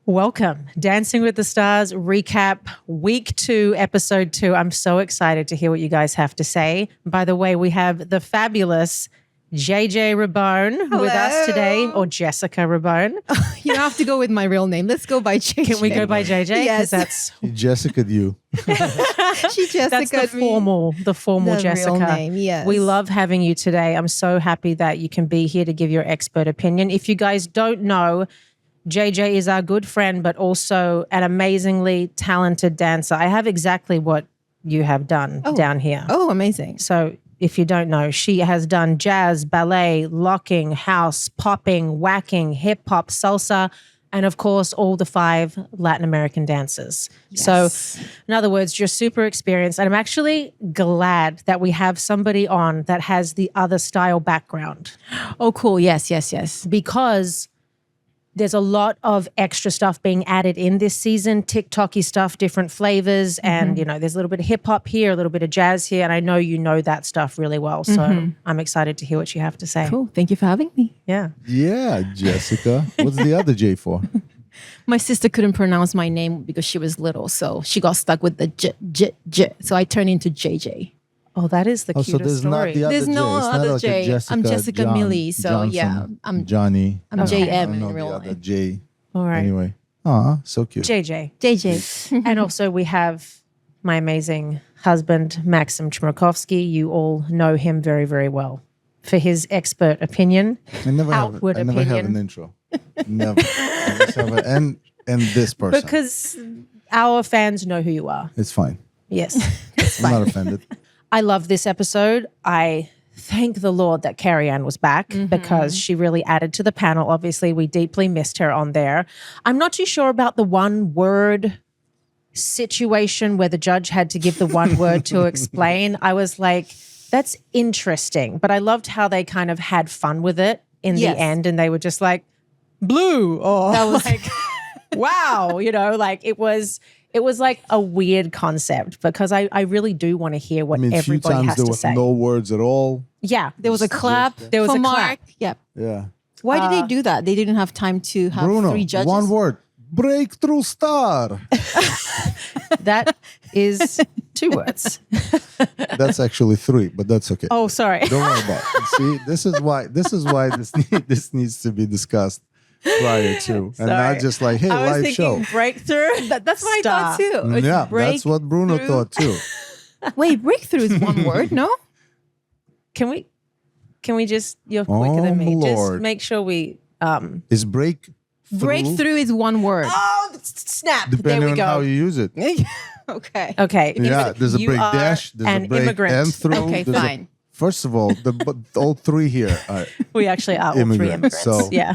Welcome. Dancing with the Stars recap, week 2, episode 2. I'm so excited to hear what you guys have to say. By the way, we have the fabulous JJ Rabone with us today, or Jessica Rabone. You don't have to go with my real name. Let's go by JJ. Can we go by JJ? Yes. That's Jessica'd you. She Jessica. That's the formal Jessica. Real name, yes. We love having you today. I'm so happy that you can be here to give your expert opinion. If you guys don't know, JJ is our good friend, but also an amazingly talented dancer. I have exactly what you have done down here. Oh, amazing. So if you don't know, she has done jazz, ballet, locking, house, popping, whacking, hip hop, salsa, and of course, all the 5 Latin American dances. Yes. So in other words, you're super experienced. And I'm actually glad that we have somebody on that has the other style background. Oh, cool. Yes. Because there's a lot of extra stuff being added in this season, TikTok-y stuff, different flavors, and there's a little bit of hip hop here, a little bit of jazz here, and I know you know that stuff really well. So I'm excited to hear what you have to say. Cool. Thank you for having me. Yeah. Yeah, Jessica. What's the other J for? My sister couldn't pronounce my name because she was little, so she got stuck with the J. So I turned into JJ. Oh, that is the cutest so there's story. not the other There's J. no It's not other like J. a Jessica, I'm Jessica John, Millie, so Johnson, yeah, I'm Johnny. I'm I JM don't know in real the other life. J. All right. Anyway. Aw, so cute. JJ. JJ. And also we have my amazing husband, Maxim Chmerkovsky. You all know him very, very well for his expert opinion. I never have opinion. an intro. Never. I just have and this person. Because our fans know who you are. It's fine. Yes. I'm not offended. I love this episode. I thank the Lord that Carrie-Anne was back because she really added to the panel. Obviously, we deeply missed her on there. I'm not too sure about the one word situation where the judge had to give the one word to explain. I was like, that's interesting. But I loved how they kind of had fun with it in the end. And they were just like, blue. Or that was like, wow. Like it was like a weird concept because I really do want to hear what everybody few times has there to was say. no words at all. Yeah. There was a clap. There was for a Mark. clap. Yep. Yeah. Why did they do that? They didn't have time to have Bruno, 3 judges. one word. Breakthrough star. That is 2 words. That's actually 3, but that's okay. Oh, sorry. Don't worry about it. See, this is why this needs to be discussed prior to, and not just like, hey, I was live show. thinking breakthrough. That's what I thought too. It's Yeah, that's what Bruno thought too. Wait, breakthrough is one word, no? Can we just, you're quicker than me. Lord. Just make sure we Is Breakthrough is one word. Oh, snap. depending there we on go. how you use it. Okay. Okay. Yeah, there's a You break are dash, there's an a break immigrant. and through. Okay, there's fine. First of all, all 3 here are We actually are all 3 Immigrants, immigrants. so- Yeah.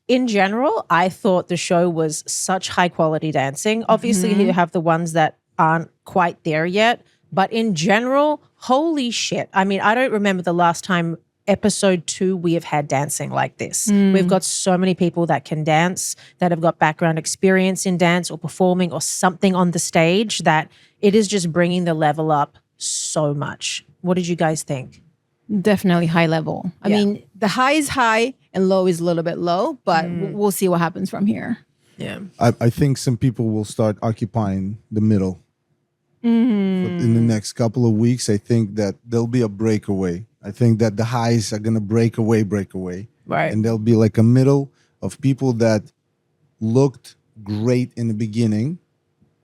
In general, I thought the show was such high quality dancing. Obviously, you have the ones that aren't quite there yet. But in general, holy shit. I mean, I don't remember the last time episode 2 we have had dancing like this. We've got so many people that can dance, that have got background experience in dance or performing or something on the stage, that it is just bringing the level up so much. What did you guys think? Definitely high level. I mean, the high is high and low is a little bit low, but we'll see what happens from here. Yeah. I think some people will start occupying the middle. But in the next couple of weeks, I think that there'll be a breakaway. I think that the highs are going to break away. Right. And there'll be like a middle of people that looked great in the beginning,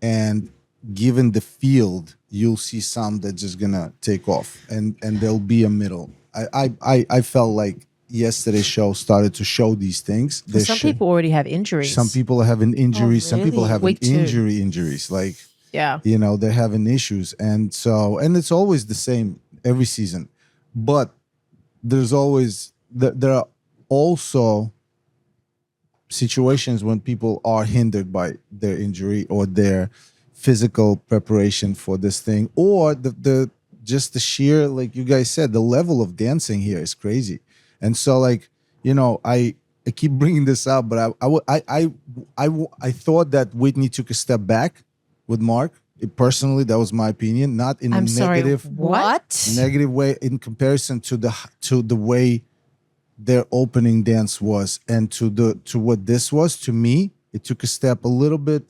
and given the field, you'll see some that's just going to take off, and there'll be a middle. I felt like yesterday's show started to show these things. Some people already have injuries. Some people are having injuries. Oh, Some people really? have Week 2. injuries. Like, Yeah. they're having issues. And it's always the same every season. But there's always, there are also situations when people are hindered by their injury or their physical preparation for this thing, or the just the sheer, like you guys said, the level of dancing here is crazy. And so, like, I keep bringing this up, but I thought that Whitney took a step back with Mark. Personally, that was my opinion, not in a negative What? negative way in comparison to the way their opening dance was, and to what this was. To me, it took a step a little bit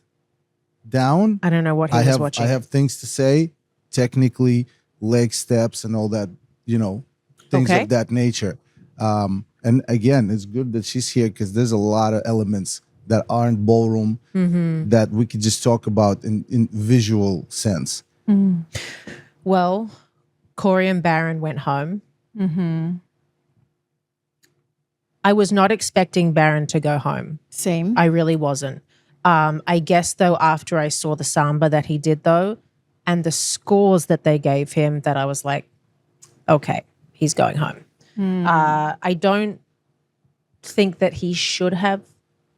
down. I don't know what he was watching. I have things to say, technically, leg steps and all that, things Okay. of that nature. And again, it's good that she's here because there's a lot of elements that aren't ballroom that we could just talk about in visual sense. Well, Corey and Baron went home. I was not expecting Baron to go home. Same. I really wasn't. I guess, though, after I saw the samba that he did, though, and the scores that they gave him, that I was like, okay, he's going home. I don't think that he should have,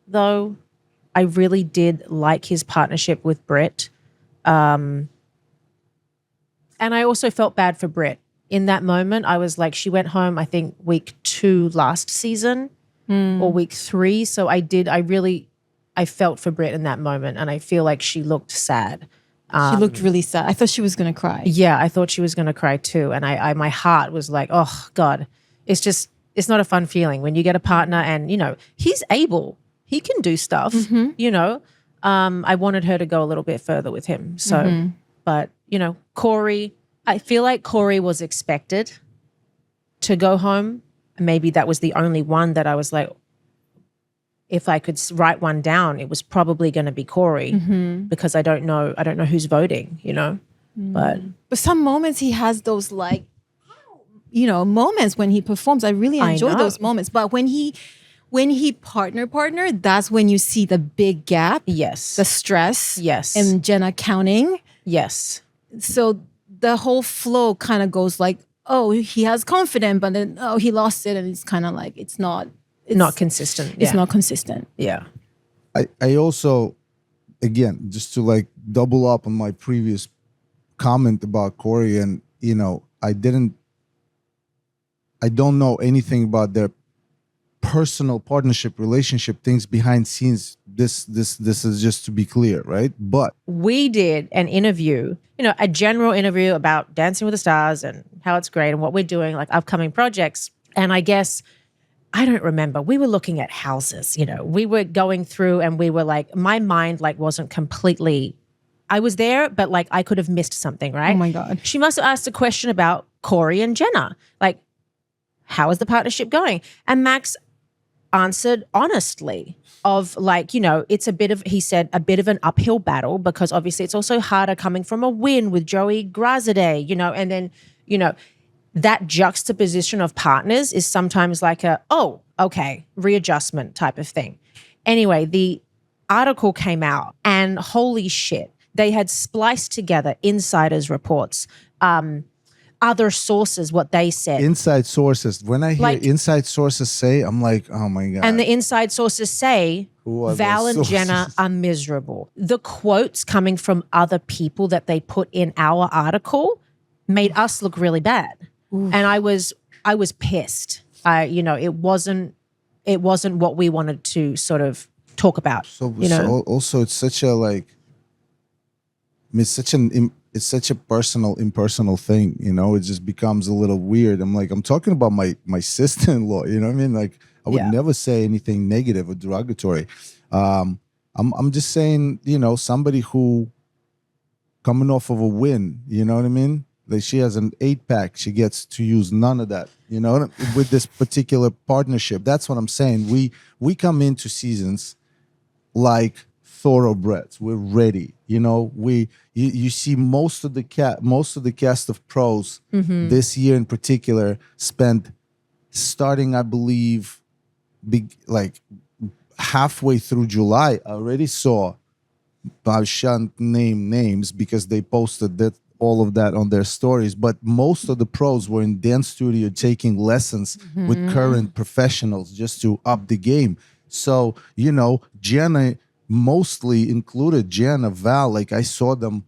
though. I really did like his partnership with Brit. And I also felt bad for Brit. In that moment, I was like, she went home, I think, week 2 last season or week 3. So I felt for Brit in that moment, and I feel like she looked sad. She looked really sad. I thought she was going to cry. Yeah, I thought she was going to cry too. And I my heart was like, oh God, it's not a fun feeling when you get a partner and, he's able, he can do stuff, I wanted her to go a little bit further with him. So, but, Corey, I feel like Corey was expected to go home. Maybe that was the only one that I was like, if I could write one down, it was probably going to be Corey because I don't know who's voting, But some moments he has those moments when he performs. I really enjoy those moments. But when he partner, that's when you see the big gap. Yes. The stress. Yes. And Jenna counting. Yes. So the whole flow kind of goes like, oh, he has confidence, but then, oh, he lost it. And it's kind of like, it's not consistent. It's not consistent. Yeah. I also, again, just to double up on my previous comment about Corey, and I don't know anything about their personal partnership, relationship, things behind scenes. This is just to be clear, right? But we did an interview, a general interview about Dancing with the Stars and how it's great and what we're doing, like upcoming projects. And I guess, I don't remember. We were looking at houses, we were going through and we were like, my mind wasn't completely, I was there, but I could have missed something, right? Oh my God. She must have asked a question about Corey and Jenna. How is the partnership going? And Max answered honestly of it's he said, a bit of an uphill battle because obviously it's also harder coming from a win with Joey Grazade, and then, that juxtaposition of partners is sometimes like readjustment type of thing. Anyway, the article came out and holy shit, they had spliced together insiders' reports, other sources, what they said. Inside sources. When I hear inside sources say, I'm like, oh my God. And the inside sources say Val and Jenna are miserable. The quotes coming from other people that they put in our article made us look really bad. Oof. And I was pissed. It wasn't what we wanted to sort of talk about. So also it's such a it's such a personal, impersonal thing, it just becomes a little weird. I'm talking about my sister-in-law, you know what I mean? I would never say anything negative or derogatory. I'm just saying, somebody who coming off of a win, you know what I mean? She has an 8-pack. She gets to use none of that, with this particular partnership. That's what I'm saying. We come into seasons like thoroughbreds. We're ready. You see most of the cast of pros this year in particular spent starting, I believe, halfway through July. I already saw, I shan't name names because they posted all of that on their stories, but most of the pros were in dance studio taking lessons with current professionals just to up the game. So, Jenna mostly included, Jenna, Val, I saw them,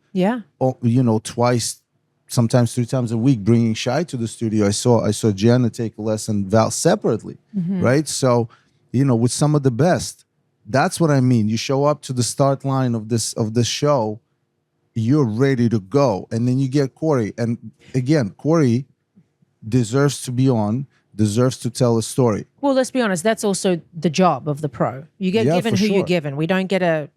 twice, sometimes 3 times a week, bringing Shy to the studio. I saw Jenna take a lesson, Val separately, right? So, with some of the best. That's what I mean. You show up to the start line of this show, you're ready to go. And then you get Corey. And again, Corey deserves to be on deserves to tell a story. Well, let's be honest. That's also the job of the pro. You get given for who sure. you're given. We don't get a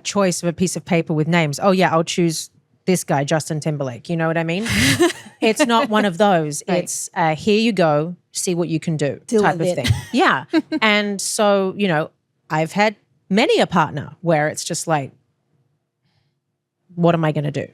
choice of a piece of paper with names. Oh yeah, I'll choose this guy, Justin Timberlake. You know what I mean? It's not one of those. Right. It's here you go, see what you can do Deal type of with it. thing. Yeah. And so, I've had many a partner where it's just like, what am I going to do?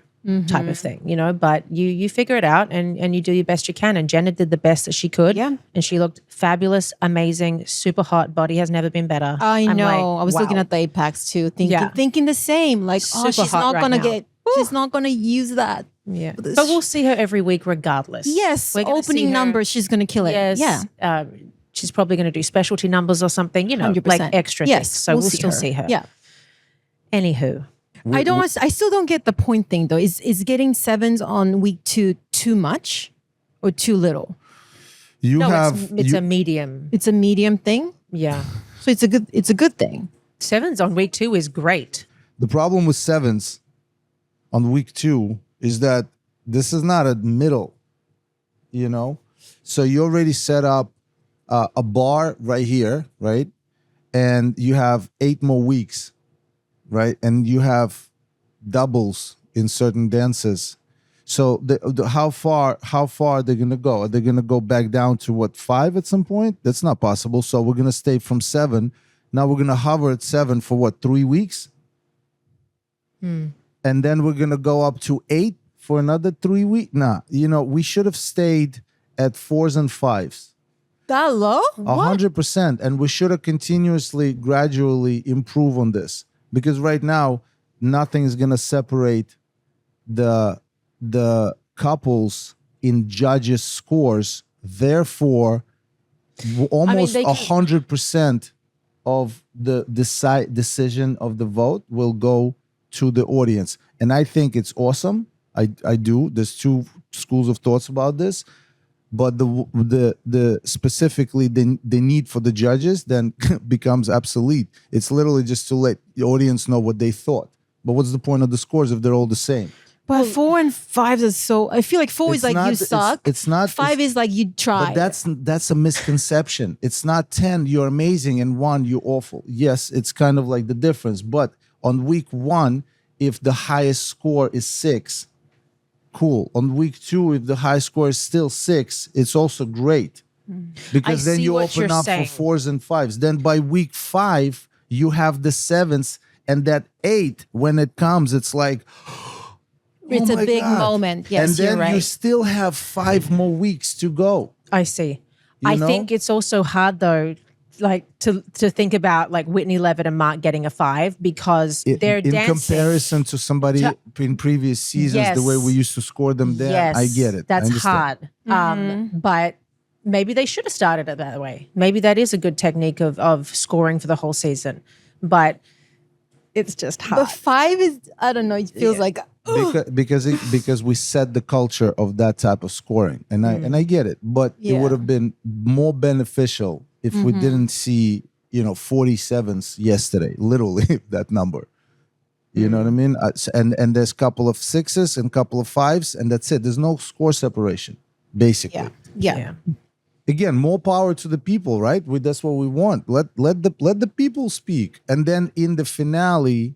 Type of thing, but you figure it out and you do your best you can. And Jenna did the best that she could. Yeah. And she looked fabulous, amazing, super hot. Body has never been better. I I'm know. like, I was looking wow. at the Apex too, Yeah. thinking the same. Like, Super she's hot not right gonna now. get. She's not gonna use that. Yeah. This- But we'll see her every week regardless. Yes, We're gonna see opening her- numbers. She's gonna kill it. Yes. Yeah, She's probably going to do specialty numbers or something, 100%. like extra Yes, things. So we'll still see her. Yeah. Anywho. I still don't get the point thing though. Is getting sevens on week 2 too much or too little? You No, have it's you- a medium. It's a medium thing, Yeah. so it's a good thing. 7s on week 2 is great. the problem with 7s on week 2 is that this is not a middle, So you already set up a bar right here, right? And you have 8 more weeks, right? And you have doubles in certain dances. So how far are they gonna go? Are they gonna go back down to 5 at some point? That's not possible. So we're gonna stay from 7. Now we're gonna hover at 7 for 3 weeks? And then we're gonna go up to 8 for another 3 weeks. Nah, we should have stayed at 4s and 5s. That low? 100%. And we should have continuously, gradually improve on this. Because right now, nothing is gonna separate the couples in judges' scores. Therefore, almost they can- 100% of the decision of the vote will go to the audience. And I think it's awesome. I do. There's 2 schools of thoughts about this. But the specifically the need for the judges then becomes obsolete. It's literally just to let the audience know what they thought. But what's the point of the scores if they're all the same? But 4 and 5 is so. I feel like 4 is It's like not- you it's- suck. it's not- 5 is like you tried. But that's a misconception. It's not 10, you're amazing, and 1, you're awful. Yes, it's kind of like the difference. But on week 1, if the highest score is 6, cool. On week 2, if the high score is still 6, it's also great. Because I then see you what open you're up saying. for 4s and 5s. Then by week 5, you have the 7s, and that 8, when it comes, it's like, It's oh a my big God. moment. Yes, and then you're right. you still have 5 more weeks to go. I see. You I know? think it's also hard though, like to think about like Whitney Levitt and Mark getting a 5 because they're in dancing. comparison to somebody in previous seasons, the way we used to score them there. Yes, I get it. I That's understand. hard. But maybe they should have started it that way. Maybe that is a good technique of scoring for the whole season. But it's just hard. But 5 is, I don't know, it feels like, Because we set the culture of that type of scoring, and I get it, but it Yeah. would have been more beneficial if we didn't see 47s yesterday, literally that number. You know what I mean? And there's a couple of 6s and a couple of 5s, and that's it. There's no score separation, basically. yeah. Again, more power to the people, right? That's what we want. Let the people speak, and then in the finale.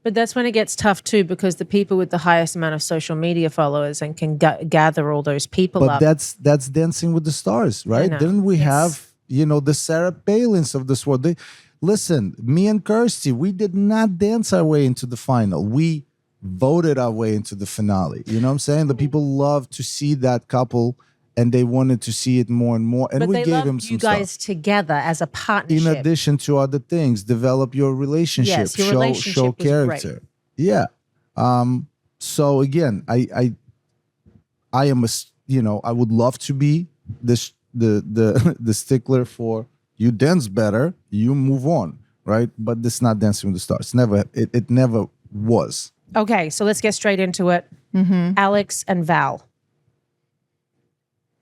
But that's when it gets tough too, because the people with the highest amount of social media followers and can gather all those people But up. that's Dancing with the Stars, right? know. Didn't we have the Sarah Palins of this world? Listen, me and Kirsty, we did not dance our way into the final. We voted our way into the finale. You know what I'm saying? The people love to see that couple, and they wanted to see it more and more. And but we they gave love him some you guys stuff. together as a partnership. In addition to other things, develop your relationship, Yes, your relationship show was great. character. Yeah. So again, I am I would love to be this the stickler for you dance better, you move on, right? But this is not Dancing with the Stars. It never was. Okay, so let's get straight into it. Alex and Val.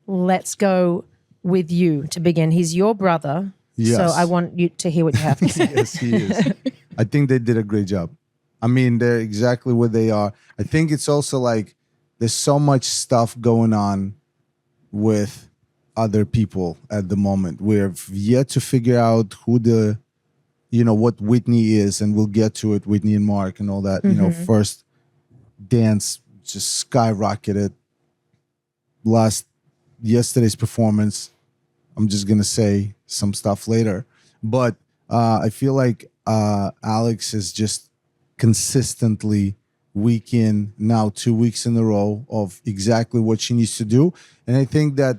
Let's go with you to begin. He's your brother. Yes. So I want you to hear what you have to say. Yes, he is. I think they did a great job. I mean, they're exactly where they are. I think it's also like there's so much stuff going on with other people at the moment. We've yet to figure out who the, what Whitney is, and we'll get to it, Whitney and Mark and all that. First dance just skyrocketed. Yesterday's performance, I'm just going to say some stuff later. But I feel like Alex is just consistently week in, now 2 weeks in a row of exactly what she needs to do. And I think that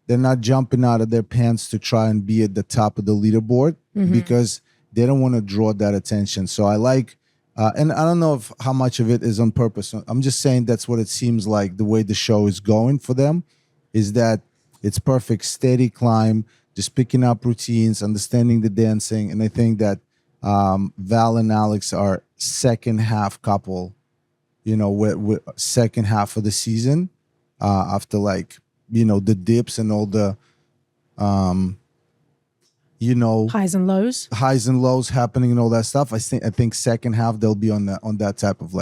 they're not jumping out of their pants to try and be at the top of the leaderboard because they don't want to draw that attention. So I like, and I don't know how much of it is on purpose. I'm just saying that's what it seems like the way the show is going for them, is that it's perfect, steady climb, just picking up routines, understanding the dancing. And I think that Val and Alex are second half couple, with second half of the season after the dips and all the, highs and lows happening and all that stuff. I think second half they'll be on that type of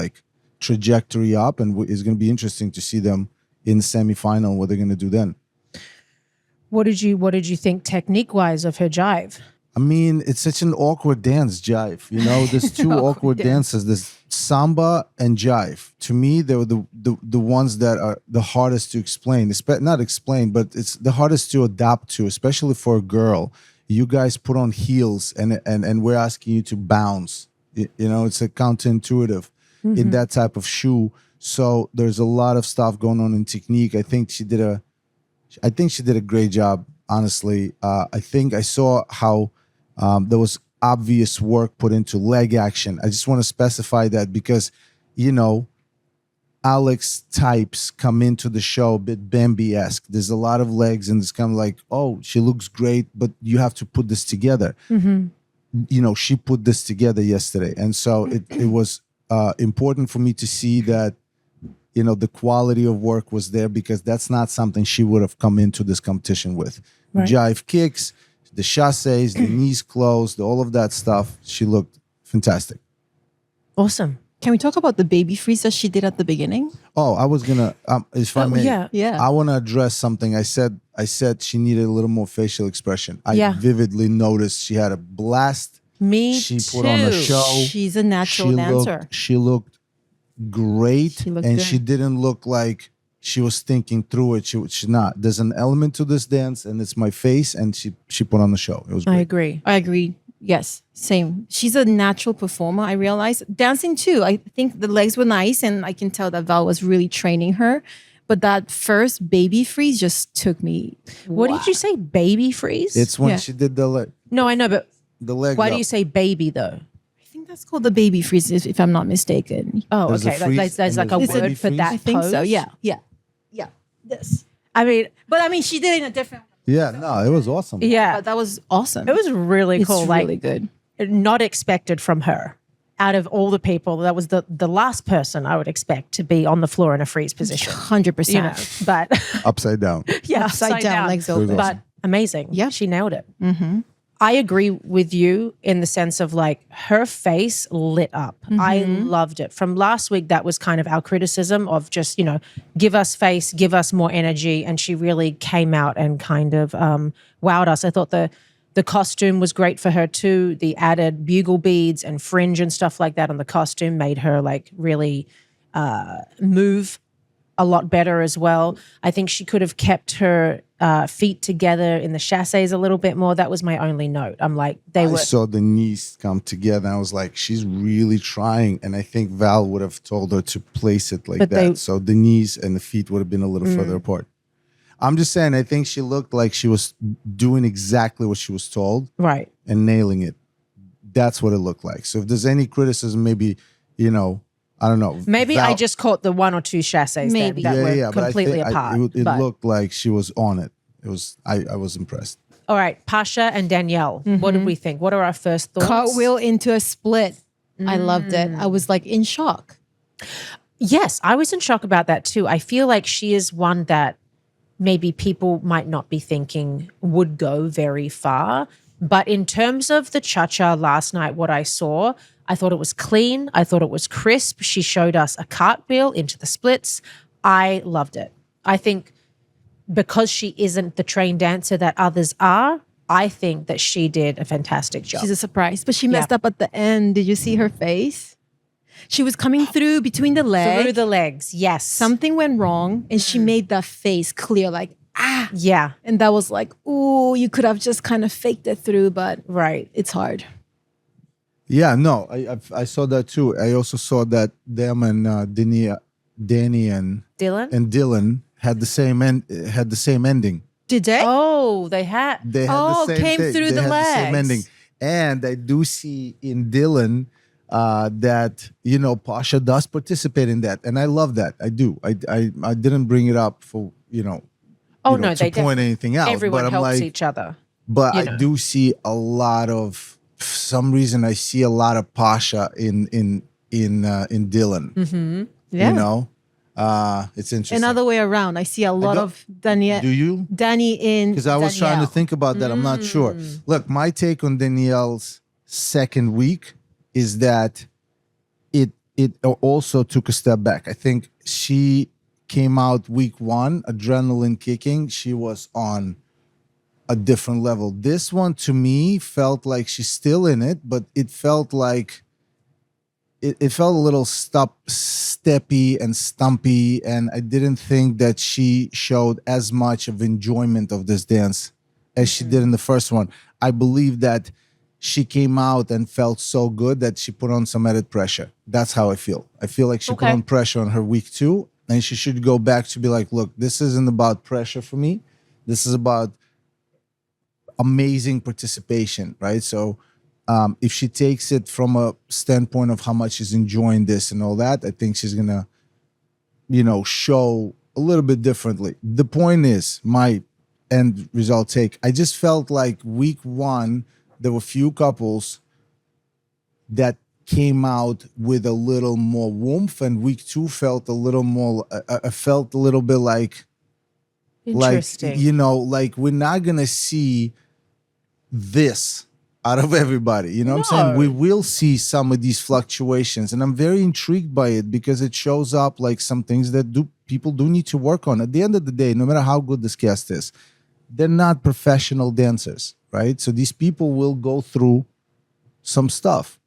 trajectory up, and it's going to be interesting to see them in the semifinal. What they're going to do then. What did you think technique wise of her jive? I mean, it's such an awkward dance, jive. There's two awkward dances. There's samba and jive. To me, they were the ones that are the hardest to explain. Not explain, but it's the hardest to adapt to, especially for a girl. You guys put on heels and we're asking you to bounce. It's a counterintuitive in that type of shoe. So there's a lot of stuff going on in technique. I think she did a great job, honestly. I think I saw how there was obvious work put into leg action. I just want to specify that because, Alex types come into the show a bit Bambi-esque. There's a lot of legs and it's kind of like, oh, she looks great, but you have to put this together. She put this together yesterday. And so it was important for me to see that, the quality of work was there, because that's not something she would have come into this competition with. Right. Jive kicks, the chasses, the knees closed, all of that stuff. She looked fantastic. Awesome. Can we talk about the baby freeze that she did at the beginning? Oh, I was gonna, if I may, yeah. I want to address something. I said she needed a little more facial expression. I vividly noticed she had a blast. She put on a show. She's a natural dancer. She looked great, She looked and good. she didn't look like she was thinking through it. She's not. There's an element to this dance, and it's my face, and she put on the show. It was great. I agree. Yes, same. She's a natural performer, I realized. Dancing too. I think the legs were nice, and I can tell that Val was really training her. But that first baby freeze just took me. What did you say, baby freeze? It's when she did the leg. No, I know, but the leg. Why do you say baby though? I think that's called the baby freeze, if I'm not mistaken. Oh, There's a okay. freeze There's like a and there's a word baby for freeze? that. I think pose? so. Yeah. This. I mean, She did it in a different way. Yeah, no, it was awesome. yeah, But that was awesome. it was really It's cool. really good. Not expected from her. Out of all the people, that was the last person I would expect to be on the floor in a freeze position. 100%. But Upside down. yeah, Upside down, legs open. But amazing. Yeah. She nailed it. I agree with you in the sense of her face lit up. I loved it. From last week, that was kind of our criticism of just, give us face, give us more energy. And she really came out and kind of wowed us. I thought the costume was great for her too. The added bugle beads and fringe and stuff like that on the costume made her really move a lot better as well. I think she could have kept her feet together in the chasses a little bit more. That was my only note. I'm like, I saw the knees come together, and I was like, she's really trying. And I think Val would have told her to place it like that. So the knees and the feet would have been a little further apart. I'm just saying, I think she looked like she was doing exactly what she was told. Right. And nailing it. That's what it looked like. So if there's any criticism, maybe, I don't know. Maybe I just caught the one or two chasses Maybe. that were but I completely think apart. It but- looked like she was on it. It was. I was impressed. All right, Pasha and Danielle. What did we think? What are our first thoughts? Cartwheel into a split. I loved it. I was in shock. Yes, I was in shock about that too. I feel like she is one that maybe people might not be thinking would go very far. But in terms of the cha-cha last night, what I saw, I thought it was clean. I thought it was crisp. She showed us a cartwheel into the splits. I loved it. I think because she isn't the trained dancer that others are, I think that she did a fantastic job. She's a surprise. But she messed up at the end. Did you see her face? She was coming through between the legs. Through the legs, yes. Something went wrong, and she made that face clear, like, ah. Yeah. And that was like, ooh, you could have just kind of faked it through, but Right. it's hard. Yeah, no, I saw that too. I also saw that them and Danny and Dylan? had the same ending. Did they? Oh, they had. They had the same came thing. through They the had legs. the same ending. And I do see in Dylan that Pasha does participate in that, and I love that. I do. I didn't bring it up for Oh, no, to they point anything out. Everyone but I'm helps like, each other. But you I know. do see a lot of, for some reason, I see a lot of Pasha in Dylan. Mm-hmm. Yeah. It's interesting. Another way around. I see a lot of Danielle. Do you? Danny in Because I was trying to Danielle. think about that. I'm not sure. Look, my take on Danielle's second week is that it also took a step back. I think she came out week one, adrenaline kicking. She was on a different level. This one to me felt like she's still in it, but it felt like it felt a little steppy and stumpy, and I didn't think that she showed as much of enjoyment of this dance as she did in the first one. I believe that she came out and felt so good that she put on some added pressure. That's how I feel. I feel like she put on pressure on her week two, and she should go back to be like, look, this isn't about pressure for me. This is about amazing participation, right? So if she takes it from a standpoint of how much she's enjoying this and all that, I think she's gonna, show a little bit differently. The point is, my end result take, I just felt like week one, there were few couples that came out with a little more warmth, and week two felt a little more, felt a little bit like, Interesting. like we're not gonna see this out of everybody. You know what I'm saying? We will see some of these fluctuations, and I'm very intrigued by it because it shows up like some things that people do need to work on. At the end of the day, no matter how good this cast is, they're not professional dancers, right? So these people will go through some stuff.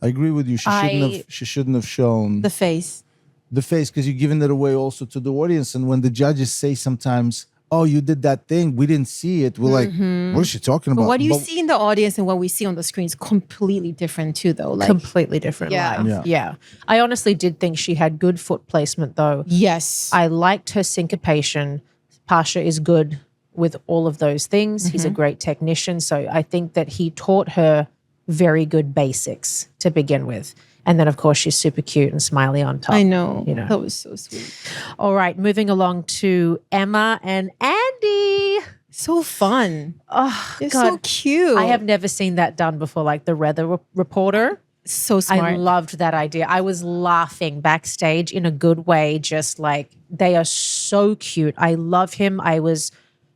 I agree with you. She shouldn't have shown The face. because you're giving it away also to the audience. And when the judges say sometimes, oh, you did that thing, we didn't see it, we're like, what is she talking about? But what do you see in the audience and what we see on the screen is completely different too, though. Like, Completely different Yeah. live. Yeah. I honestly did think she had good foot placement, though. yes. I liked her syncopation. Pasha is good with all of those things. He's a great technician. So I think that he taught her very good basics to begin with. And then, of course, she's super cute and smiley on top. I know. You know. That was so sweet. All right, moving along to Emma and Andy. So fun. Oh, They're God. so cute. I have never seen that done before, like the weather reporter. so smart. I loved that idea. I was laughing backstage in a good way, just like they are so cute. I love him. I was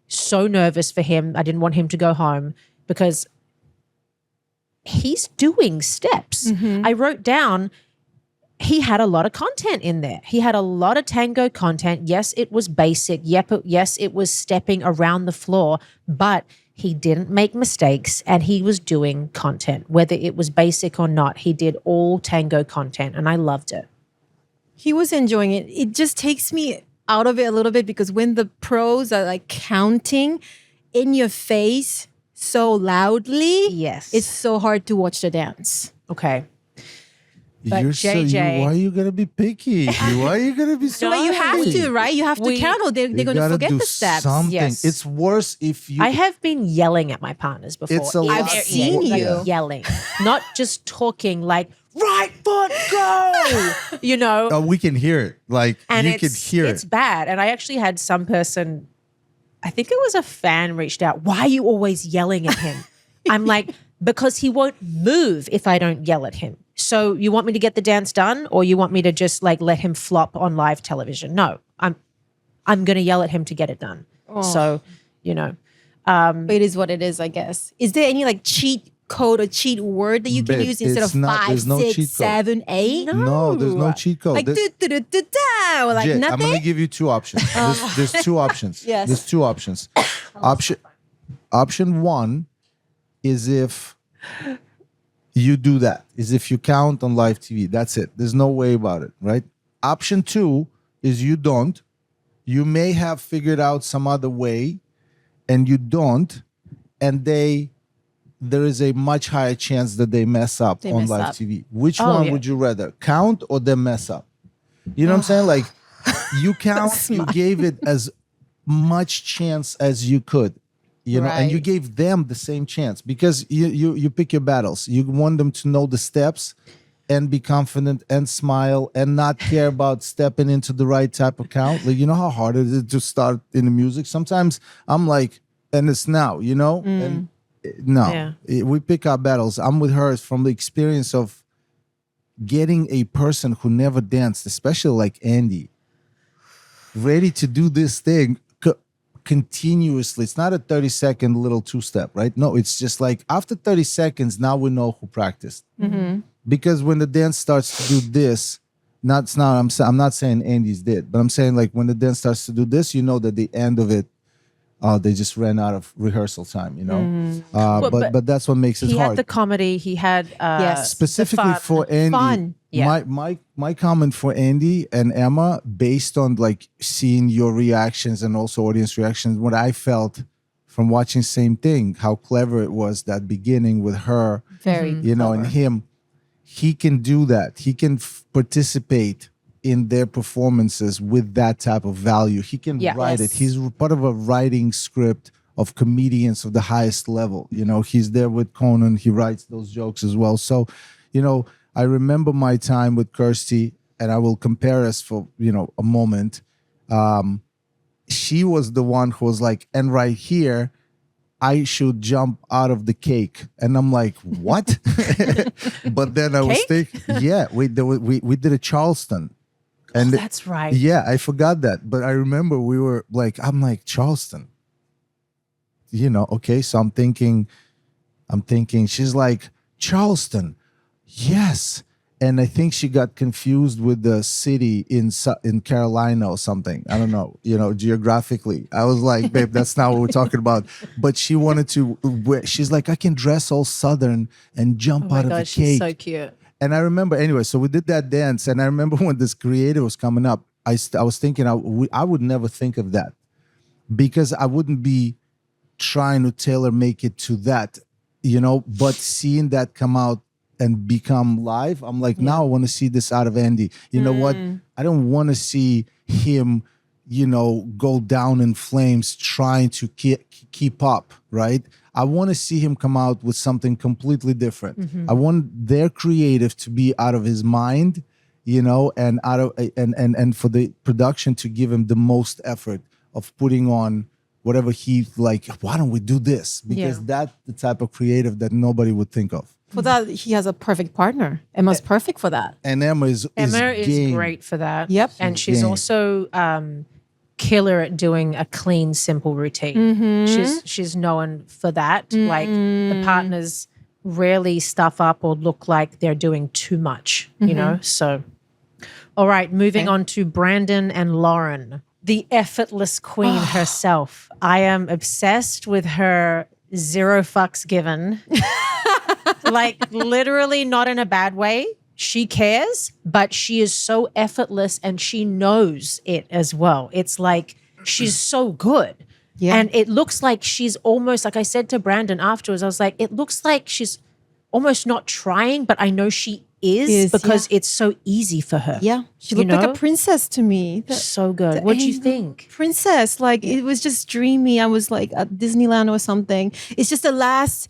so nervous for him. I didn't want him to go home because he's doing steps. I wrote down he had a lot of content in there. He had a lot of tango content. Yes, it was basic. Yes, it was stepping around the floor, but he didn't make mistakes and he was doing content. Whether it was basic or not, he did all tango content and I loved it. He was enjoying it. It just takes me out of it a little bit because when the pros are like counting in your face so loudly, Yes. it's so hard to watch the dance. Okay. But You're JJ why are you gonna be picky? Why are you gonna be so? But you have picky? to, right? You have to We- count or they're You going to gotta forget do the steps. Something. Yes. It's worse if you. I have been yelling at my partners before. It's a lot. I've seen like you. yelling, not just talking like right foot go, you know. Oh, we can hear it. Like And you can hear it's it. bad. And I actually had some person, I think it was a fan, reached out. Why are you always yelling at him? I'm like, because he won't move if I don't yell at him. So you want me to get the dance done, or you want me to just like let him flop on live television? No, I'm going to yell at him to get it done. So, you know, It is what it is, I guess. Is there any like cheat code, a cheat word that you can Babe, use instead it's of not- 5, there's no 6, cheat code. 7, 8? No, there's no cheat code. Like or like Jay, nothing. I'm going to give you two options. There's two options. Yes. There's two options. Option one is if you do that, is if you count on live TV. That's it. There's no way about it, right? Option two is you don't. You may have figured out some other way and you don't. And there is a much higher chance that they mess up on mess live up. TV. Which Oh, one yeah. would you rather? Count or them mess up? You know what I'm saying? Like you count, you gave it as much chance as you could. You know, and you Right. gave them the same chance because you pick your battles. You want them to know the steps and be confident and smile and not care about stepping into the right type of count. Like, you know how hard it is to start in the music? Sometimes I'm like, and it's now, you know? And no, we pick our battles. I'm with her from the experience of getting a person who never danced, especially like Andy, ready to do this thing continuously. It's not a 30-second little two-step, right? No, it's just like after 30 seconds, now we know who practiced. Because when the dance starts to do this, I'm not saying Andy's did, but I'm saying like when the dance starts to do this, you know that the end of it, they just ran out of rehearsal time, you know? But that's what makes it He hard. had the comedy. He had Yes. Specifically the for Andy, Fun. Yeah. my comment for Andy and Emma, based on like seeing your reactions and also audience reactions, what I felt from watching same thing, how clever it was that beginning with her, Very you know, and him, he can do that. He can participate in their performances with that type of value. He can write it. He's part of a writing script of comedians of the highest level. You know, he's there with Conan. He writes those jokes as well. So, you know, I remember my time with Kirsty, and I will compare us for, you know, a moment. She was the one who was like, and right here, I should jump out of the cake. And I'm like, what? But then I was thinking, yeah, we did a Charleston. And that's right. Yeah, I forgot that. But I remember we were like, I'm like, Charleston. You know, okay, so I'm thinking, she's like, Charleston, yes. And I think she got confused with the city in Carolina or something. I don't know, you know, geographically. I was like, babe, that's not what we're talking about. But she wanted to, she's like, I can dress all Southern and jump out of the cake. She's so cute. And I remember, anyway, so we did that dance. And I remember when this creative was coming up, I was thinking I would never think of that because I wouldn't be trying to tailor make it to that, you know, but seeing that come out and become live, I'm like, now I want to see this out of Andy. You know what? I don't want to see him, you know, go down in flames trying to keep up, right? I want to see him come out with something completely different. I want their creative to be out of his mind, you know, and out of and for the production to give him the most effort of putting on whatever he like. Why don't we do this? Because that's the type of creative that nobody would think of. For that, he has a perfect partner. Emma's perfect for that. And Emma is game. great for that. Yep. And she's Game. also killer at doing a clean, simple routine. She's known for that. Like the partners rarely stuff up or look like they're doing too much, you know? So, all right, moving on to Brandon and Lauren, the effortless queen herself. I am obsessed with her zero fucks given. Like literally not in a bad way. She cares, but she is so effortless and she knows it as well. It's like she's so good. Yeah. And it looks like she's almost, like I said to Brandon afterwards, I was like, it looks like she's almost not trying, but I know she is because it's so easy for her. Yeah. She looked like a princess to me. So good. What do you think? Princess. Like it was just dreamy. I was like at Disneyland or something. It's just the last,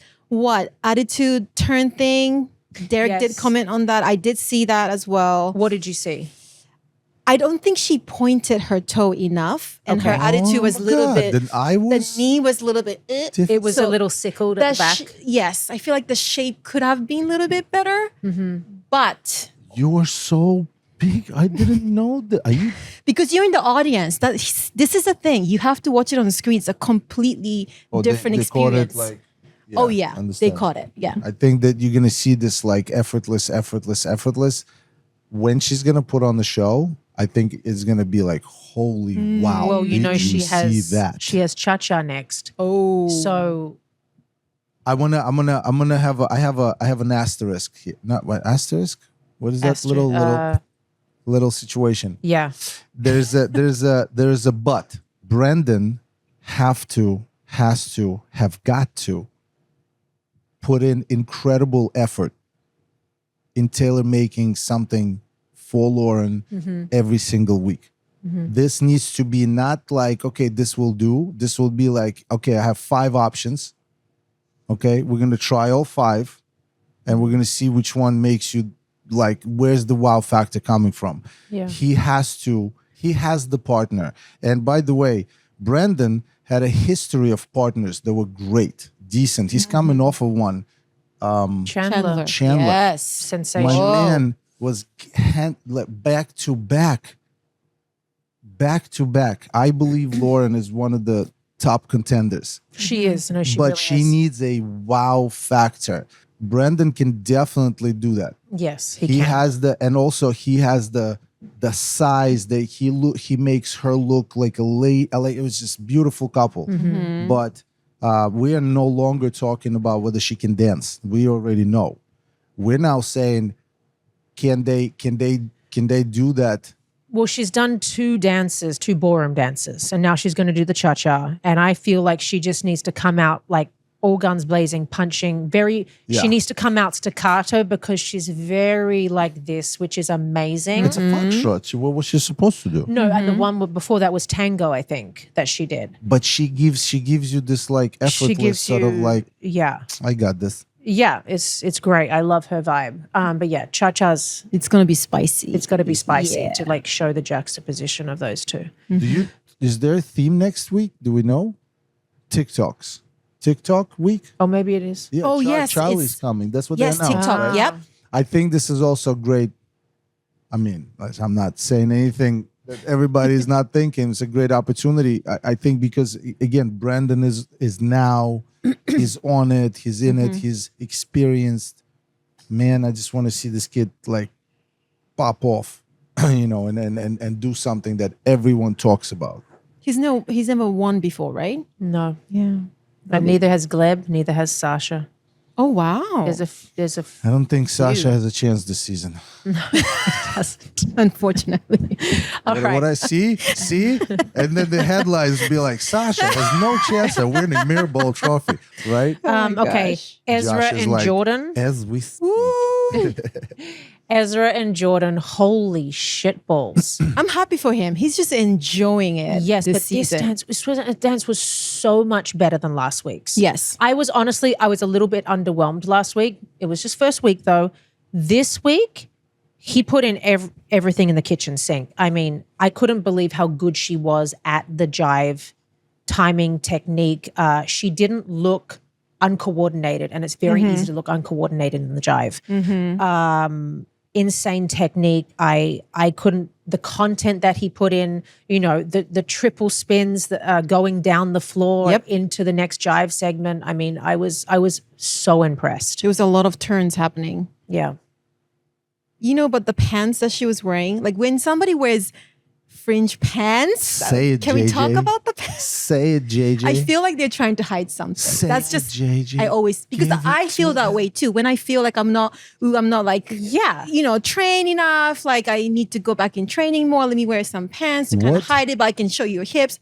attitude turn thing. Derek did comment on that. I did see that as well. What did you see? I don't think she pointed her toe enough, and her attitude was a little bit. The knee was a little bit. It was a little sickled at the back. Yes, I feel like the shape could have been a little bit better, but you are so big. I didn't know that. Are you? Because you're in the audience. This is the thing. You have to watch it on the screen. It's a completely different experience. Oh yeah, they understand. caught it. Yeah. I think that you're gonna see this like effortless. When she's gonna put on the show, I think it's gonna be like, holy wow. Well, you Did know she see has that. she has cha-cha next. Oh. So I'm gonna have I have an asterisk here. Not what asterisk? What is that little situation? yeah. There's a but. Brendan has to have got to put in incredible effort in tailor making something for Lauren every single week. This needs to be not like, okay, this will do. This will be like, okay, I have 5 options. Okay, we're gonna try all 5, and we're gonna see which one makes you like. Where's the wow factor coming from? Yeah. He has the partner. And by the way, Brandon had a history of partners that were great, decent. He's coming off of one. Chandler. Yes. Sensational. My man was back to back. I believe Lauren is one of the top contenders. She is. No, she But really she is. needs a wow factor. Brandon can definitely do that. Yes, He can. has he has the size that he makes her look like it was just beautiful couple. But we are no longer talking about whether she can dance. We already know. We're now saying, can they do that? Well, she's done 2 ballroom dances, and now she's going to do the cha-cha. And I feel like she just needs to come out like all guns blazing, punching. She needs to come out staccato because she's very like this, which is amazing. It's a foxtrot. What was she supposed to do? No, and the one before that was tango, I think, that she did. But she gives you this like effortless sort of like, yeah. I got this. Yeah, it's great. I love her vibe. But yeah, cha-cha's, It's gonna be spicy. it's got to be spicy Yeah. to like show the juxtaposition of those 2. Is there a theme next week? Do we know? TikTok week? Oh, maybe it is. Yeah, Oh, yes, Charlie's it's- coming. That's what Yes, they announced. TikTok. right? Yep. I think this is also great. I mean, I'm not saying anything that everybody is not thinking. It's a great opportunity. I think because again, Brandon is now he's on it. He's in it. He's experienced. Man, I just want to see this kid like pop off, and do something that everyone talks about. He's never won before, right? No. Yeah. But neither has Gleb, neither has Sasha. Oh wow. There's a I don't think Sasha has a chance this season. Unfortunately. all right. What I see, and then the headlines be like, Sasha has no chance of winning Mirrorball Trophy, right? Okay, Ezra Josh is and like, Jordan. As we speak. Ezra and Jordan, holy shit balls. I'm happy for him. He's just enjoying it. Yes, this but season. this dance was so much better than last week's. Yes. I was a little bit underwhelmed last week. It was just first week though. This week, he put in everything in the kitchen sink. I mean, I couldn't believe how good she was at the jive, timing, technique. She didn't look uncoordinated, and it's very easy to look uncoordinated in the jive. Insane technique. I couldn't. The content that he put in, the triple spins that going down the floor into the next jive segment. I mean, I was so impressed. There was a lot of turns happening. Yeah. But the pants that she was wearing, like when somebody wears fringe pants, Say it, can we talk JJ. about the pants? Say it, JJ. I feel like they're trying to hide something. Say That's it, just JJ. I always because Give it I feel to that them. way too. When I feel like I'm not like trained enough, like I need to go back in training more. Let me wear some pants to kind What? of hide it, but I can show your hips.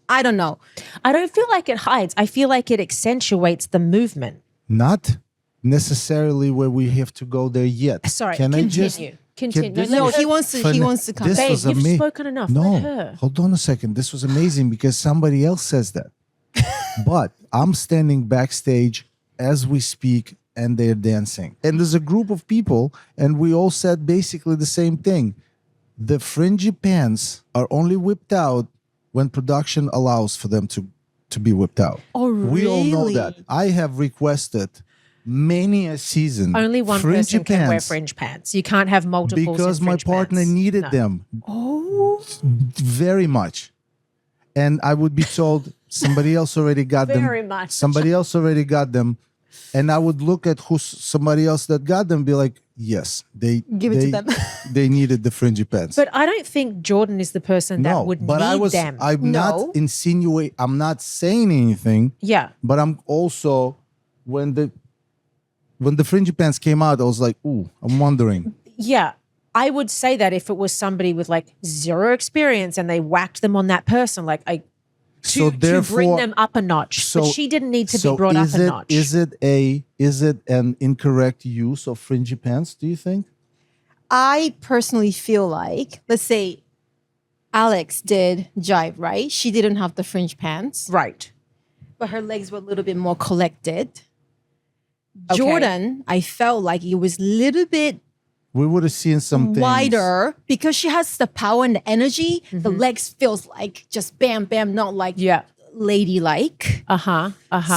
I don't know. I don't feel like it hides. I feel like it accentuates the movement. Not necessarily where we have to go there yet. Sorry, Can I continue. just Continue. this No, is- he wants to come. This Babe, was you've ama- spoken enough. No, Let her. hold on a second. This was amazing because somebody else says that. But I'm standing backstage as we speak and they're dancing. And there's a group of people and we all said basically the same thing. The fringy pants are only whipped out when production allows for them to be whipped out. Oh, We all know really? that. I have requested many a season Only one fringy person can wear pants fringe pants. You can't have multiples because in my fringe partner pants. needed No. them Oh, very much. And I would be told somebody else already got them. Very much. Somebody else already got them. and I would look at who's somebody else that got them, and be like, yes, Give it to them. they needed the fringy pants. But I don't think Jordan is the person that would need them. I'm not insinuating. I'm not saying anything. Yeah. But I'm also when the fringy pants came out, I was like, ooh, I'm wondering. Yeah. I would say that if it was somebody with like zero experience and they whacked them on that person, like to bring them up a notch. But she didn't need to be brought up a notch. Is it an incorrect use of fringy pants, do you think? I personally feel like, let's say Alex did jive, right? She didn't have the fringe pants. Right. But her legs were a little bit more collected. Okay. Jordan, I felt like it was a little bit We would have seen some things. wider because she has the power and the energy. The legs feels like just bam, bam, not like ladylike.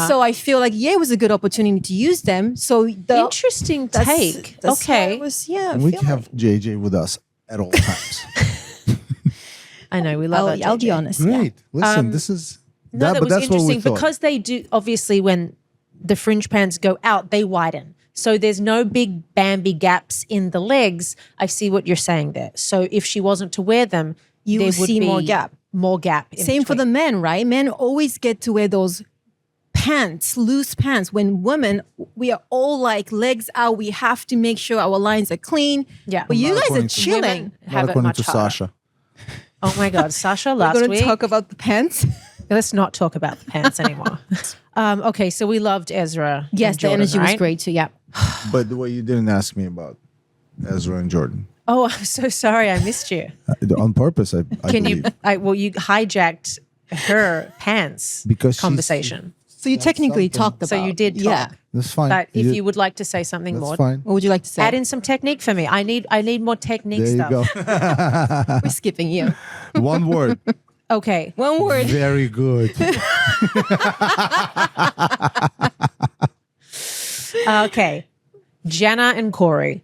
So I feel like, it was a good opportunity to use them. So Interesting take. Okay. It was, yeah. And we can have JJ with us at all times. I know, we love it. I'll be honest. Great. Listen, this is... No, that was that's what we interesting thought. because they do, obviously, when the fringe pants go out, they widen. So there's no big Bambi gaps in the legs. I see what you're saying there. So if she wasn't to wear them, You there will would see be more gap. More gap. Same for the men, right? Men always get to wear those pants, loose pants. When women, we are all like legs out. We have to make sure our lines are clean. Yeah. But you Not guys are according to- chilling. Women Not have it according much to harder. Sasha. Oh my God, Sasha, We're last going to week. talk about the pants. Let's not talk about the pants anymore. Okay, so we loved Ezra. Yes, and Jordan, the energy was right? great too. Yeah. But the way you didn't ask me about Ezra and Jordan. Oh, I'm so sorry. I missed you. On purpose, I Can you? believe. You hijacked her pants Because she's- conversation. So you technically something. talked about. So you did talk. Yeah. That's fine. But if you would like to say something That's more, fine. What would you like to say? add in some technique for me. I need more technique There you stuff. go. We're skipping you. One word. Okay. One word. Very good. Okay. Jenna and Corey.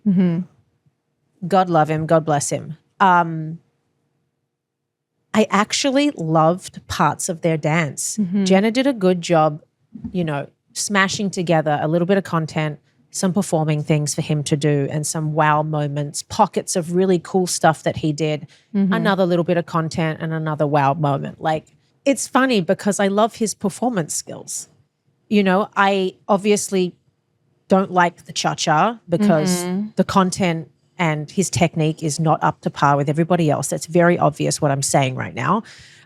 God love him. God bless him. I actually loved parts of their dance. Jenna did a good job, smashing together a little bit of content, some performing things for him to do, and some wow moments, pockets of really cool stuff that he did, another little bit of content and another wow moment. Like, it's funny because I love his performance skills. I obviously don't like the cha-cha because the content and his technique is not up to par with everybody else. That's very obvious what I'm saying right now.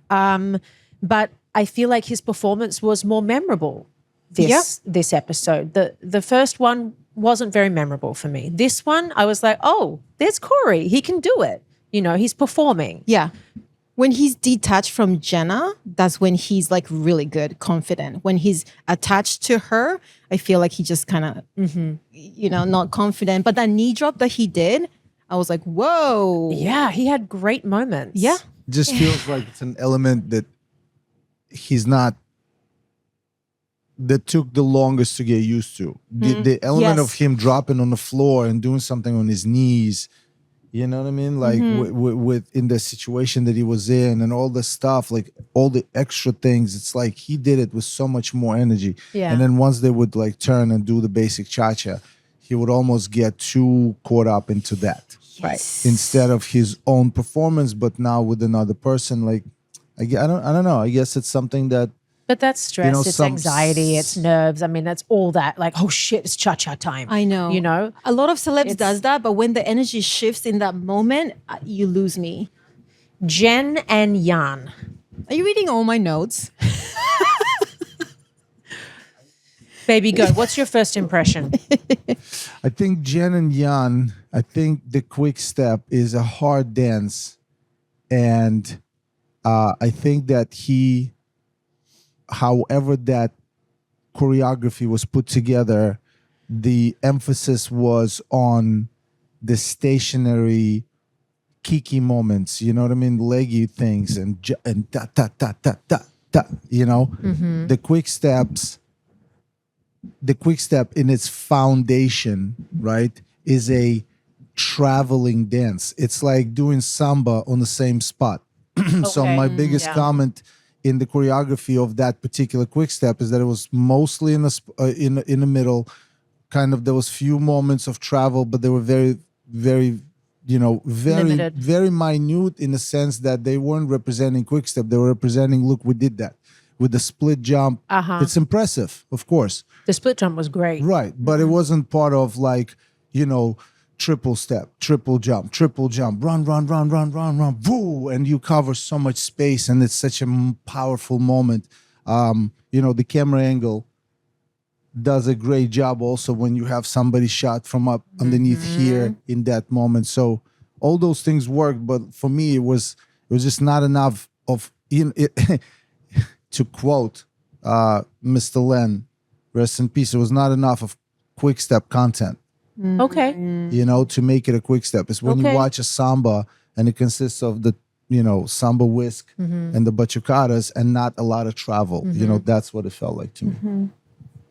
But I feel like his performance was more memorable this episode. The first one wasn't very memorable for me. This one, I was like, oh, there's Corey. He can do it. He's performing. Yeah. When he's detached from Jenna, that's when he's like really good, confident. When he's attached to her, I feel like he just kind of, not confident. But that knee drop that he did, I was like, whoa. Yeah, he had great moments. Yeah. Just feels like it's an element that he's not, that took the longest to get used to. The element of him dropping on the floor and doing something on his knees, you know what I mean? Like with in the situation that he was in and all the stuff, like all the extra things, it's like he did it with so much more energy. Yeah. And then once they would like turn and do the basic cha-cha, he would almost get too caught up into that. Right. Instead of his own performance, but now with another person, like I don't know. I guess it's something that. But that's stress, it's some- anxiety, it's nerves. I mean, that's all that. Like, oh shit, it's cha-cha time. I know. A lot of celebs does that, but when the energy shifts in that moment, you lose me. Jen and Jan. Are you reading all my notes? Baby, go. What's your first impression? I think Jen and Jan, I think the quick step is a hard dance. And I think that however that choreography was put together, the emphasis was on the stationary kiki moments, you know what I mean? Leggy things and ta ta ta ta ta ta, the quick steps. The quick step in its foundation, right, is a traveling dance. It's like doing samba on the same spot. So my biggest comment in the choreography of that particular quick step is that it was mostly in the middle. Kind of, there was few moments of travel, but they were very, very, Limited. very minute in the sense that they weren't representing quick step. They were representing, look, we did that with the split jump. It's impressive, of course. The split jump was great. Right. But it wasn't part of like, triple step, triple jump, run, woo, and you cover so much space, and it's such a powerful moment. The camera angle does a great job also when you have somebody shot from up underneath here in that moment. So all those things worked, but for me it was just not enough of to quote Mr. Len, rest in peace, it was not enough of quick step content. Okay. To make it a quick step. It's when you watch a samba and it consists of the, samba whisk and the batucadas and not a lot of travel. That's what it felt like to me.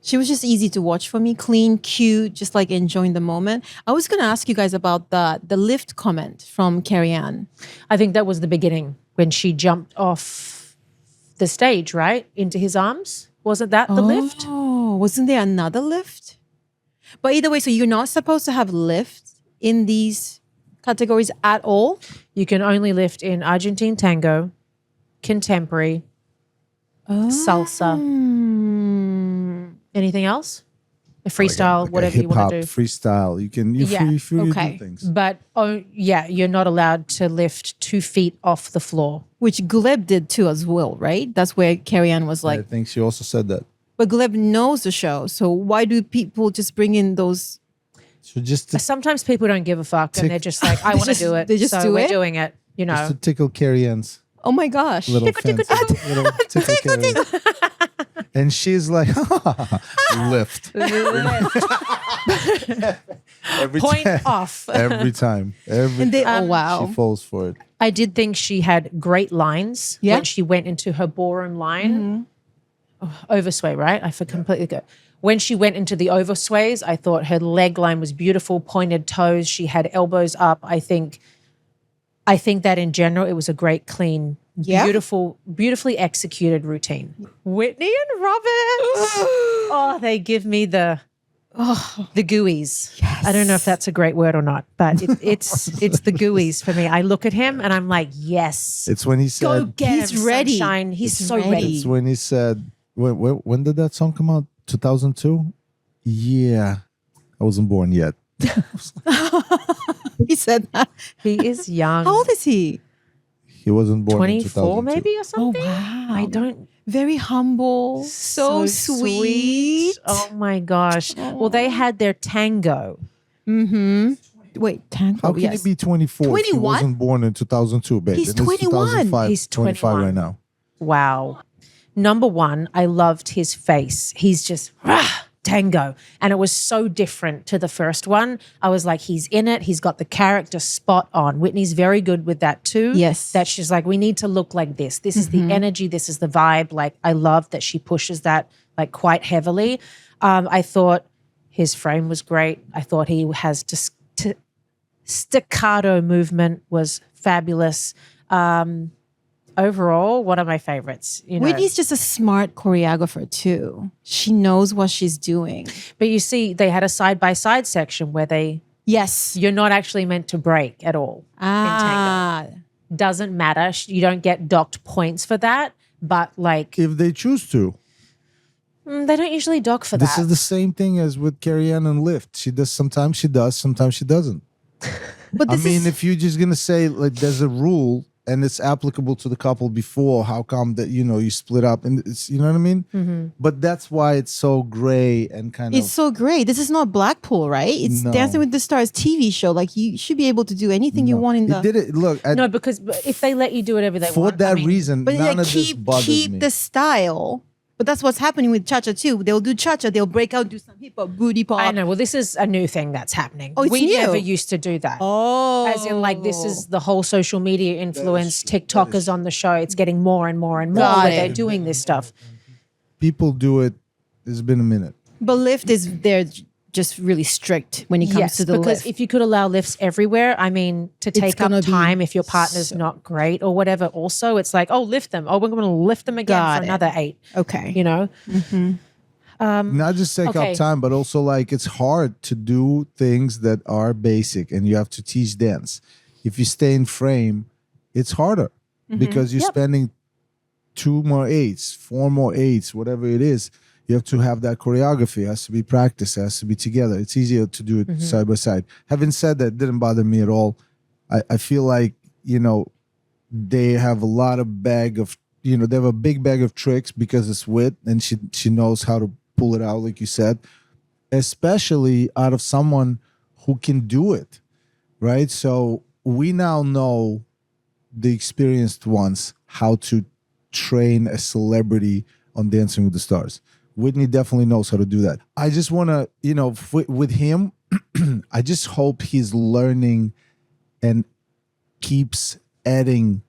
She was just easy to watch for me, clean, cute, just like enjoying the moment. I was going to ask you guys about the lift comment from Carrie Ann. I think that was the beginning when she jumped off the stage, right? Into his arms. Wasn't that the lift? Oh, wasn't there another lift? But either way, so you're not supposed to have lifts in these categories at all? You can only lift in Argentine tango, contemporary, salsa. Anything else? A freestyle, like whatever you want to do. Freestyle. You can you do things. But you're not allowed to lift 2 feet off the floor. Which Gleb did too as well, right? That's where Carrie Ann was like. I think she also said that. But Gleb knows the show, so why do people just bring in those? So just Sometimes people don't give a fuck and they're just like, I want to do it. They just so do we're it? doing it, just to tickle Carrie Ann's Oh my gosh! little fence. Little tickle Carrie Ann. And she's like, lift. Every Point time. off. Every time. And they, oh wow! She falls for it. I did think she had great lines Yeah. when she went into her ballroom line. Oversway, right? I completely go. When she went into the oversways, I thought her leg line was beautiful, pointed toes. She had elbows up. I think that in general, it was a great, clean, beautifully executed routine. Whitney and Robert. They give me the gooeys. Yes. I don't know if that's a great word or not, but it's the gooeys for me. I look at him and I'm like, yes. It's when he said, Get He's him, ready. Sunshine. He's so ready. ready. it's when he said, when did that song come out? 2002? Yeah. I wasn't born yet. He said that. He is young. How old is he? He wasn't born in 24 2002. maybe or something? wow! I don't. Very humble, so sweet. Oh my gosh. Well, they had their tango. Wait, tango. How can he be 24 if he 21? wasn't born in 2002, babe? He's And it's 21. 2005, He's 25 right 21. now. Wow. Number one, I loved his face. He's just tango. And it was so different to the first one. I was like, he's in it. He's got the character spot on. Whitney's very good with that too. Yes. That she's like, we need to look like this. This is the energy. This is the vibe. Like, I love that she pushes that like quite heavily. I thought his frame was great. I thought he has staccato movement was fabulous. Overall, one of my favorites. Whitney's just a smart choreographer too. She knows what she's doing. But you see, they had a side-by-side section where Yes. you're not actually meant to break at all in tango. Doesn't matter. You don't get docked points for that. But like, If they choose to. they don't usually dock for This that. is the same thing as with Carrie Ann and Lift. She does, sometimes she does, sometimes she doesn't. But I this mean, is if you're just going to say like there's a rule and it's applicable to the couple before, how come that, you split up and it's, you know what I mean? But that's why it's so gray and kind it's of. so great. This is not Blackpool, right? It's No. Dancing with the Stars TV show. Like you should be able to do anything you want in the. It did it. Look, No, because if they let you do whatever they for want. that reason, But none like of this bothers keep me. the style. But that's what's happening with cha-cha too. They'll do cha-cha. They'll break out, do some hip hop, booty pop. I know. Well, this is a new thing that's happening. Oh, it's we new? never used to do that. Oh, As in, like, this is the whole social media influence, TikTokers on the show. It's getting more and more and more Got where it. they're doing this stuff. People do it. It's been a minute. But Lift is there just really strict when it comes to the because lift. if you could allow lifts everywhere, I mean, to take up gonna be time if your partner's not great or whatever. Also, it's like, oh, lift them. Oh, we're going to lift them again Got for it. another 8. Okay. You know, Not just take okay. up time, but also like it's hard to do things that are basic, and you have to teach dance. If you stay in frame, it's harder because you're spending 2 more 8s, 4 more 8s, whatever it is. You have to have that choreography. It has to be practiced. It has to be together. It's easier to do it side by side. Having said that, it didn't bother me at all. I feel like, you know, they have a lot of bag of, you know, they have a big bag of tricks because it's Whit, and she knows how to pull it out, like you said, especially out of someone who can do it, right? So we now know, the experienced ones, how to train a celebrity on Dancing with the Stars. Whitney definitely knows how to do that. I just want to, you know, with him, I just hope he's learning and keeps adding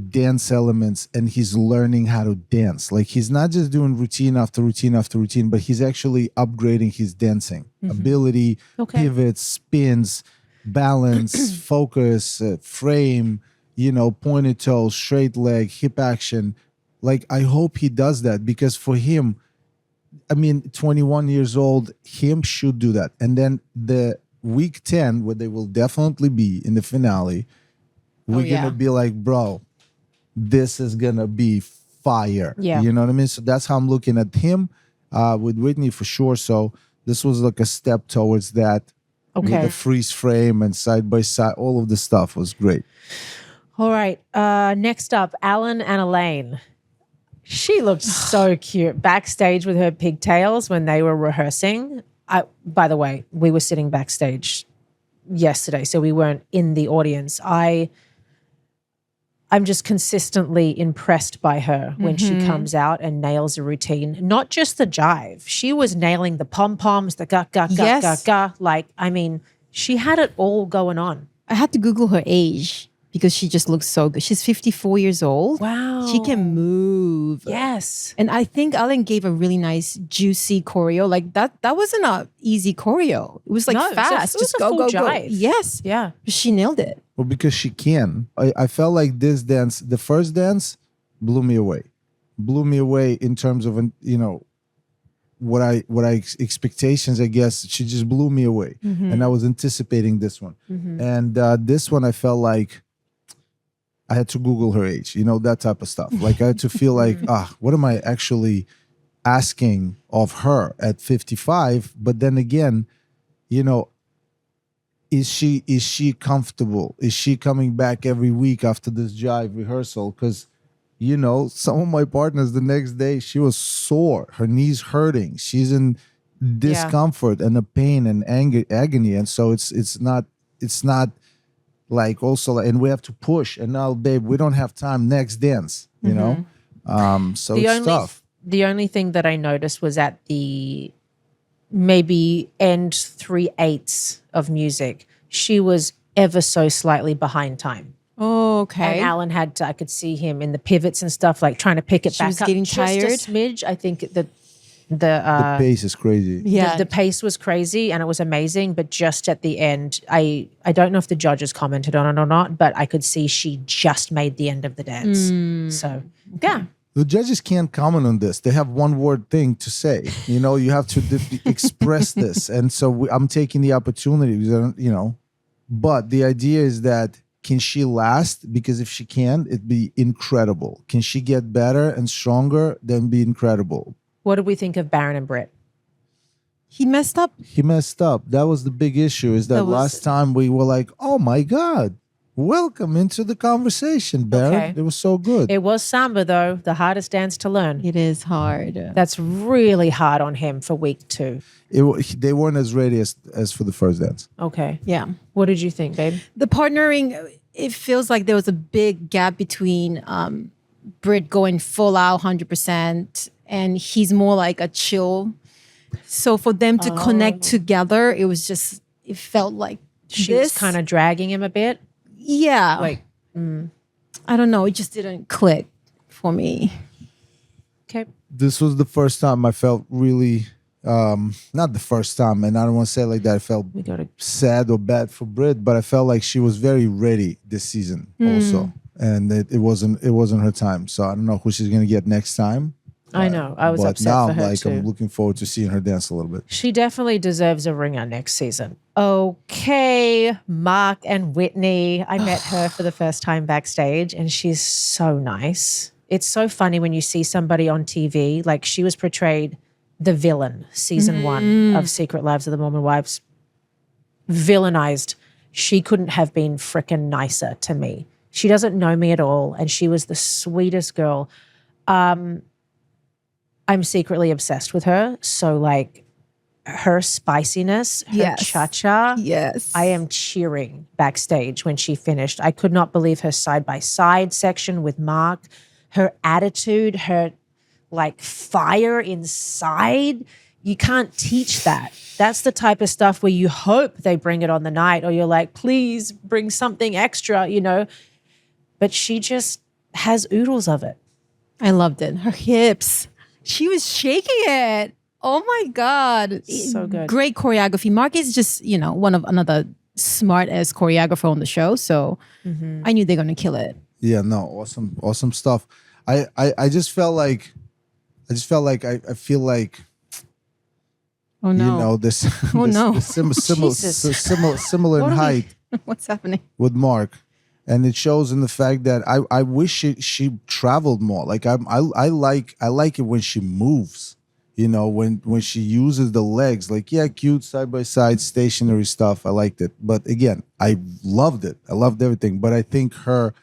dance elements, and he's learning how to dance. Like, he's not just doing routine after routine after routine, but he's actually upgrading his dancing ability, pivots, spins, balance, focus, frame, you know, pointed toes, straight leg, hip action. Like, I hope he does that, because for him, I mean, 21 years old, him should do that. And then the week 10, where they will definitely be in the finale, we're going to be like, bro, this is going to be fire. Yeah. You know what I mean? So that's how I'm looking at him with Whitney for sure. So this was like a step towards that. Okay. With the freeze frame and side by side, all of the stuff was great. All right. Next up, Alan and Elaine. She looked so cute backstage with her pigtails when they were rehearsing. By the way, we were sitting backstage yesterday, so we weren't in the audience. I'm just consistently impressed by her when she comes out and nails a routine. Not just the jive. She was nailing the pom-poms, the ga. Like, I mean, she had it all going on. I had to Google her age because she just looks so good. She's 54 years old. Wow. She can move. Yes. And I think Ellen gave a really nice, juicy choreo. Like that wasn't a easy choreo. It was like fast. It was just a go, full go, jive. go. Yes. Yeah. She nailed it. Well, because she can. I felt like this dance, the first dance, blew me away. Blew me away in terms of, you know, what I expectations, I guess. She just blew me away. And I was anticipating this one. And this one, I felt like I had to Google her age, you know, that type of stuff. Like, I had to feel like, what am I actually asking of her at 55? But then again, you know, is she comfortable? Is she coming back every week after this jive rehearsal? Because, you know, some of my partners, the next day, she was sore, her knees hurting, she's in discomfort and a pain and agony, and so it's not like, also, and we have to push, and now, babe, we don't have time, next dance, you know. So it's tough. The only thing that I noticed was at the maybe end 3/8 of music, she was ever so slightly behind time. Oh, okay. And Alan I could see him in the pivots and stuff, like trying to pick it She back was up getting just tired. a smidge. I think the pace is crazy. Yeah. the pace was crazy and it was amazing, but just at the end, I don't know if the judges commented on it or not, but I could see she just made the end of the dance. So yeah. The judges can't comment on this. They have one word thing to say. You know, you have to express this. And so I'm taking the opportunity, because I don't, you know, but the idea is that, can she last? Because if she can, it'd be incredible. Can she get better and stronger? Then be incredible. What did we think of Baron and Brit? He messed up. He messed up. That was the big issue, is that last time we were like, oh my God, welcome into the conversation, Baron. Okay. It was so good. It was samba, though, the hardest dance to learn. It is hard. That's really hard on him for week 2. They weren't as ready as for the first dance. Okay. Yeah. What did you think, babe? The partnering, it feels like there was a big gap between Brit going full out 100%, and he's more like a chill. So for them to connect together, it felt like She was kind of dragging him a bit. Yeah. Like, I don't know. It just didn't click for me. okay. This was the first time I felt really not the first time, and I don't want to say it like that. I felt We go to sad or bad for Brit, but I felt like she was very ready this season also, and it wasn't her time. So I don't know who she's gonna get next time. I know. I was But upset now for her too. I'm looking forward to seeing her dance a little bit. She definitely deserves a ringer next season. Okay, Mark and Whitney. I met her for the first time backstage, and she's so nice. It's so funny when you see somebody on TV. Like, she was portrayed the villain, season 1 of Secret Lives of the Mormon Wives. Villainized. She couldn't have been frickin' nicer to me. She doesn't know me at all, and she was the sweetest girl. I'm secretly obsessed with her. So, like, her spiciness, her Yes. cha-cha. Yes. I am cheering backstage when she finished. I could not believe her side-by-side section with Mark, her attitude, her, like, fire inside. You can't teach that. That's the type of stuff where you hope they bring it on the night, or you're like, please bring something extra, you know. But she just has oodles of it. I loved it. Her hips. She was shaking it. Oh my God. So good. Great choreography. Mark is just, one of another smart as choreographer on the show. So I knew they're gonna kill it. Yeah, no, awesome stuff. I just felt like I feel like Oh no. this Oh, no. this similar in What are we- height What's happening? with Mark, and it shows in the fact that I wish she traveled more. Like I like it when she moves. When she uses the legs, like, yeah, cute side by side stationary stuff. I liked it, but again, I loved it. I loved everything. But I think her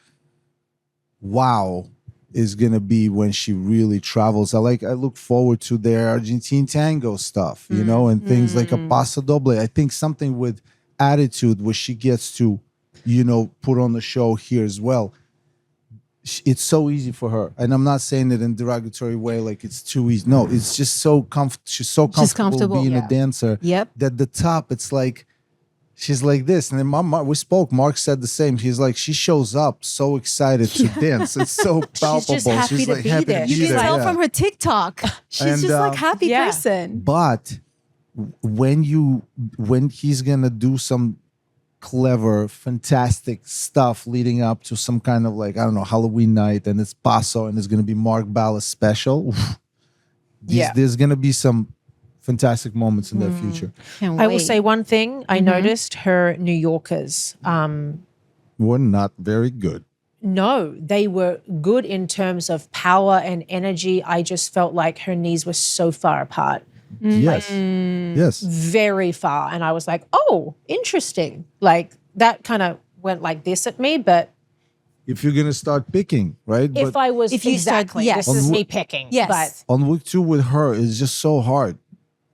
wow is gonna be when she really travels. I look forward to their Argentine tango stuff, and things like a paso doble. I think something with attitude where she gets to, put on the show here as well. It's so easy for her, and I'm not saying it in a derogatory way, like it's too easy. No, it's just so she's so comfortable being yeah. a dancer. Yep. That the top, it's like she's like this, and then we spoke. Mark said the same. He's like, she shows up so excited to dance. It's so palpable. just happy to like be happy there. to You be can there. tell yeah. from her TikTok. She's And, just like happy yeah. person. But when he's gonna do some clever, fantastic stuff leading up to some kind of, like, I don't know, Halloween night, and it's Paso, and it's gonna be Mark Ballas special. There's gonna be some fantastic moments in their future. Can't I will wait. say one thing. I noticed her New Yorkers. Were not very good. No, they were good in terms of power and energy. I just felt like her knees were so far apart. Yes. Yes. Very far. And I was like, oh, interesting. Like, that kind of went like this at me. But If you're gonna start picking, right? if I was, if you start- exactly, yes. this is On me picking. Yes. But on week 2 with her is just so hard.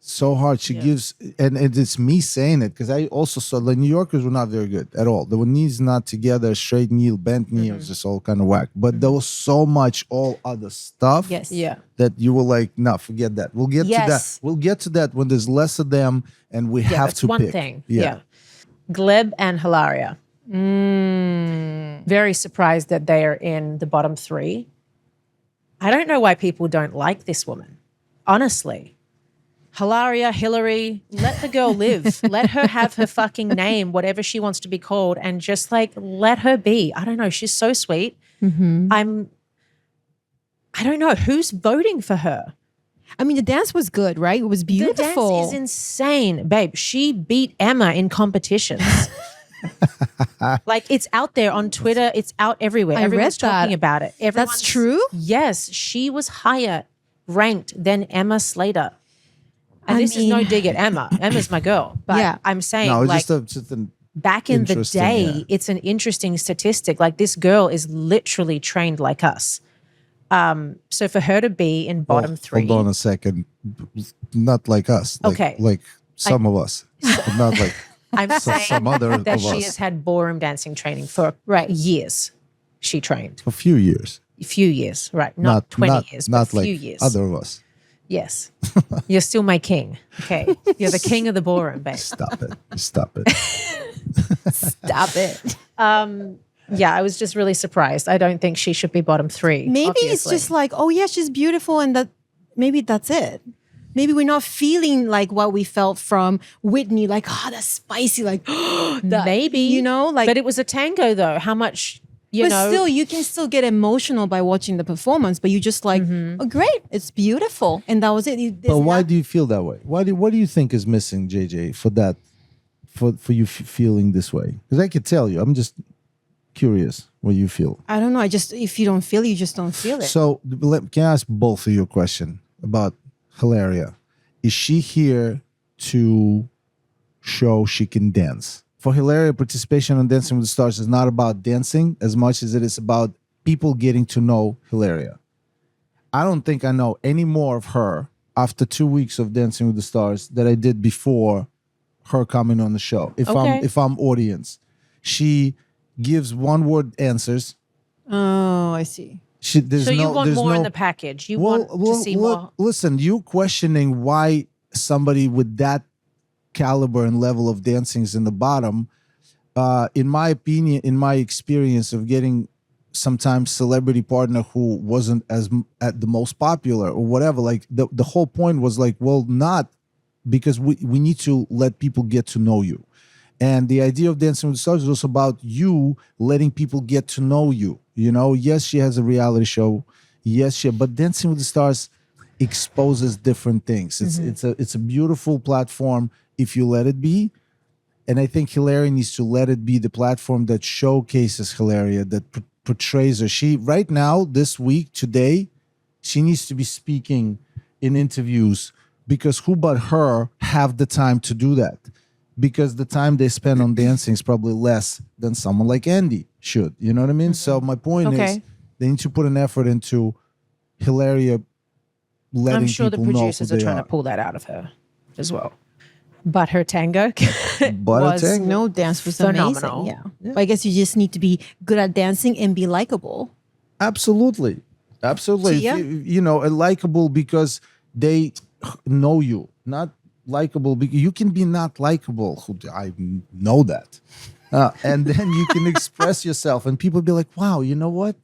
So hard. She gives, and it's me saying it, because I also saw the New Yorkers were not very good at all. They were knees not together, straight knee, bent knee, it was just all kind of whack. But there was so much all other stuff Yes. yeah. that you were like, no, forget that. We'll get to that. Yes. We'll get to that when there's less of them and we Yeah, have that's to one pick. thing. Yeah. Yeah. Gleb and Hilaria. Very surprised that they are in the bottom 3. I don't know why people don't like this woman. Honestly. Hilaria, Hillary, let the girl live. Let her have her fucking name, whatever she wants to be called, and just, like, let her be. I don't know. She's so sweet. I don't know. Who's voting for her? I mean, the dance was good, right? It was beautiful. The dance is insane, babe. She beat Emma in competitions. Like, it's out there on Twitter. It's out everywhere. I Everyone's read that. talking about it. That's true? Yes, she was higher ranked than Emma Slater. And I this is no mean- dig at Emma. Emma's my girl. But Yeah. I'm saying, No, like, just an back in the interesting, day, yeah. it's an interesting statistic. Like, this girl is literally trained like us. So for her to be in bottom 3. Hold on a second. Not like us. Like, Okay. Like some of us. But not like I'm saying some other that of she us. has had ballroom dancing training for years. She trained. A few years. A few years, right? Not 20 years, not but a few like years. other of us. Yes. You're still my king. Okay. You're the king of the ballroom, babe. Stop it. Stop it. Stop it. Yeah, I was just really surprised. I don't think she should be bottom 3. Maybe it's obviously. just like, oh yeah, she's beautiful, and maybe that's it. maybe we're not feeling like what we felt from Whitney, like, oh, that's spicy, like, Maybe, you know, like, but it was a tango though. How much, but still, you can still get emotional by watching the performance, but you just like, oh, great, it's beautiful. And that was it. But why do you feel that way? What do you think is missing, JJ, for that, for you feeling this way? Because I could tell you, I'm just curious what you feel. I don't know. If you don't feel it, you just don't feel it. So can I ask both of you a question about Hilaria? Is she here to show she can dance? For Hilaria, participation on Dancing with the Stars is not about dancing as much as it is about people getting to know Hilaria. I don't think I know any more of her after 2 weeks of Dancing with the Stars that I did before her coming on the show. If I'm audience, she gives one-word answers. Oh, I see. So you want more in the package. You want to see more. Listen, you questioning why somebody with that caliber and level of dancing is in the bottom. In my opinion, in my experience of getting sometimes celebrity partner who wasn't as at the most popular or whatever, like the whole point was like, well, not because we need to let people get to know you. And the idea of Dancing with the Stars is also about you letting people get to know you. You know, yes, she has a reality show. Yes, but Dancing with the Stars exposes different things. It's a beautiful platform if you let it be. And I think Hilaria needs to let it be the platform that showcases Hilaria, that portrays her. She, right now, this week, today, she needs to be speaking in interviews because who but her have the time to do that? Because the time they spend on dancing is probably less than someone like Andy should. You know what I mean? So my point is they need to put an effort into Hilaria letting I'm sure the people know producers who are they trying to pull that out of her as well. But her tango was tango. No, dance was phenomenal. amazing. Yeah. But I guess you just need to be good at dancing and be likable. Absolutely. Absolutely. So, You know, likable because they know you, not likable because you can be not likable. I know that. And then you can express yourself and people be like, wow, you know what?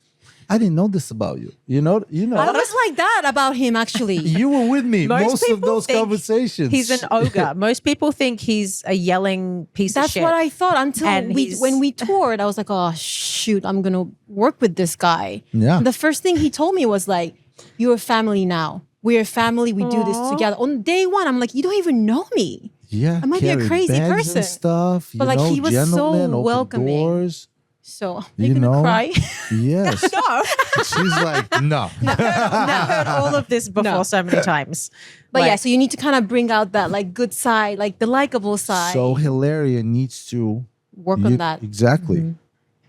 I didn't know this about you. You know. I was like that about him, actually. You were with me most of people those think conversations. He's an ogre. Most people think he's a yelling piece of That's shit. what I thought until And when we toured. I was like, oh, shoot, I'm going to work with this guy. Yeah. And the first thing he told me was like, you're a family now. We're a family. We do this together. On day one, I'm like, you don't even know me. Yeah. I might be a carry crazy bags person. and stuff. But, like, he was so gentlemen, open welcoming. doors. So, are you going to cry? Yes. No. She's like, no. I've heard all of this before so many times. But Like, yeah, so you need to kind of bring out that like good side, like the likable side. So Hilaria needs to work on that. Exactly.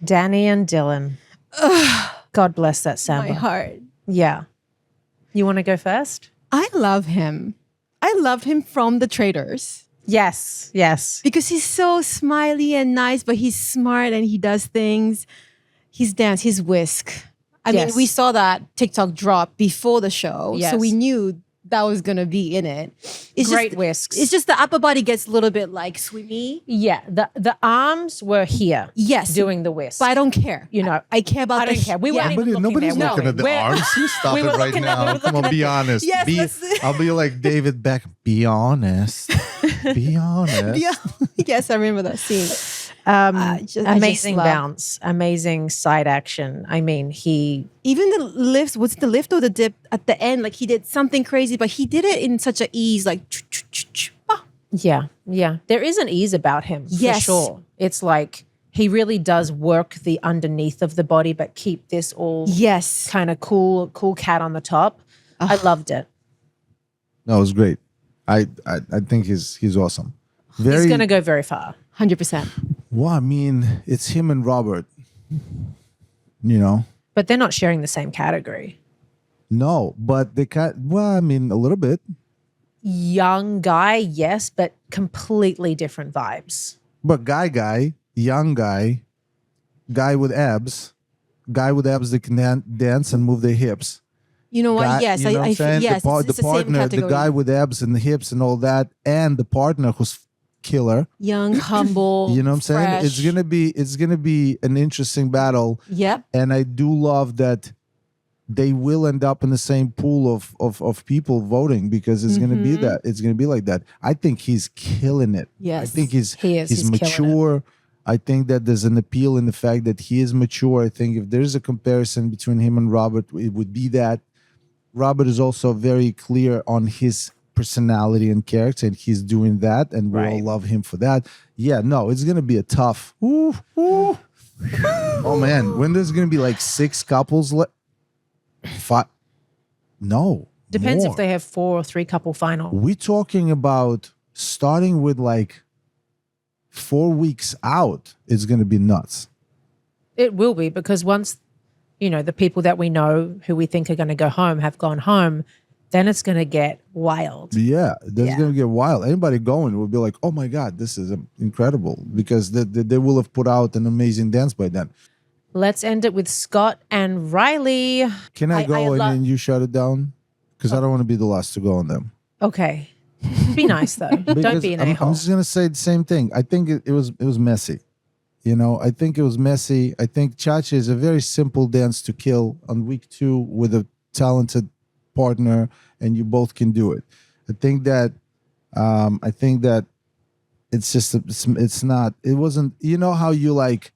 Danny and Dylan. God bless that samba. My heart. Yeah. You want to go first? I love him. I loved him from The Traitors. Yes. Yes. Because he's so smiley and nice, but he's smart and he does things. His dance, his whisk. I mean, we saw that TikTok drop before the show. Yes. So we knew that was going to be in it. It's Great just, whisks. It's just the upper body gets a little bit like swimmy. Yeah. The arms were here. Yes. Doing the whisk. But I don't care. You know, I care about I don't care. We weren't even looking Nobody's there. looking at the We're- arms. You stop we it were right looking at- now. we were Come on, looking be at- honest. Yes, I'll be like David Beckham. Be honest. Be honest. Yeah. Yes, I remember that scene. Amazing bounce. Amazing side action. I mean, Even the lifts, was it the lift or the dip at the end? Like he did something crazy, but he did it in such an ease, like Yeah. There is an ease about him, Yes. for sure. It's like he really does work the underneath of the body, but keep this all yes. kind of cool cat on the top. I loved it. No, it was great. I think he's awesome. He's going to go very far. 100%. Well, I mean, it's him and Robert. You know? But they're not sharing the same category. No, but they well, I mean, a little bit. Young guy, yes, but completely different vibes. But guy, young guy with abs that can dance and move their hips. You know what? Guy, Yes, you know what I'm saying? yes. the It's the same partner, the category. guy with abs and the hips and all that, and the partner who's killer. Young, humble. You know what I'm saying? fresh. It's gonna be an interesting battle. Yep. And I do love that they will end up in the same pool of people voting because it's going to be that. It's going to be like that. I think he's killing it. Yes. I think He is. he's He's killing it. mature. I think that there's an appeal in the fact that he is mature. I think if there's a comparison between him and Robert, it would be that Robert is also very clear on his personality and character, and he's doing that, and we all Right. love him for that. Yeah, no, it's going to be a tough. Oh man, when there's going to be like 6 couples left. 5. No. Depends more. if they have 4 or 3 couple final. We're talking about starting with like 4 weeks out. It's going to be nuts. It will be, because once, the people that we know who we think are going to go home have gone home, then it's going to get wild. Yeah, that's Yeah. going to get wild. Anybody going will be like, oh my God, this is incredible, because they will have put out an amazing dance by then. Let's end it with Scott and Riley. Can I go and lo- then you shut it down? Because I don't want to be the last to go on them. Okay. Be nice, though. Don't Because be an I'm a-hole. just gonna say the same thing. I think it was messy. I think it was messy. I think Cha-Cha is a very simple dance to kill on week 2 with a talented partner, and you both can do it. I think that it's just it's not. It wasn't. You know how you like.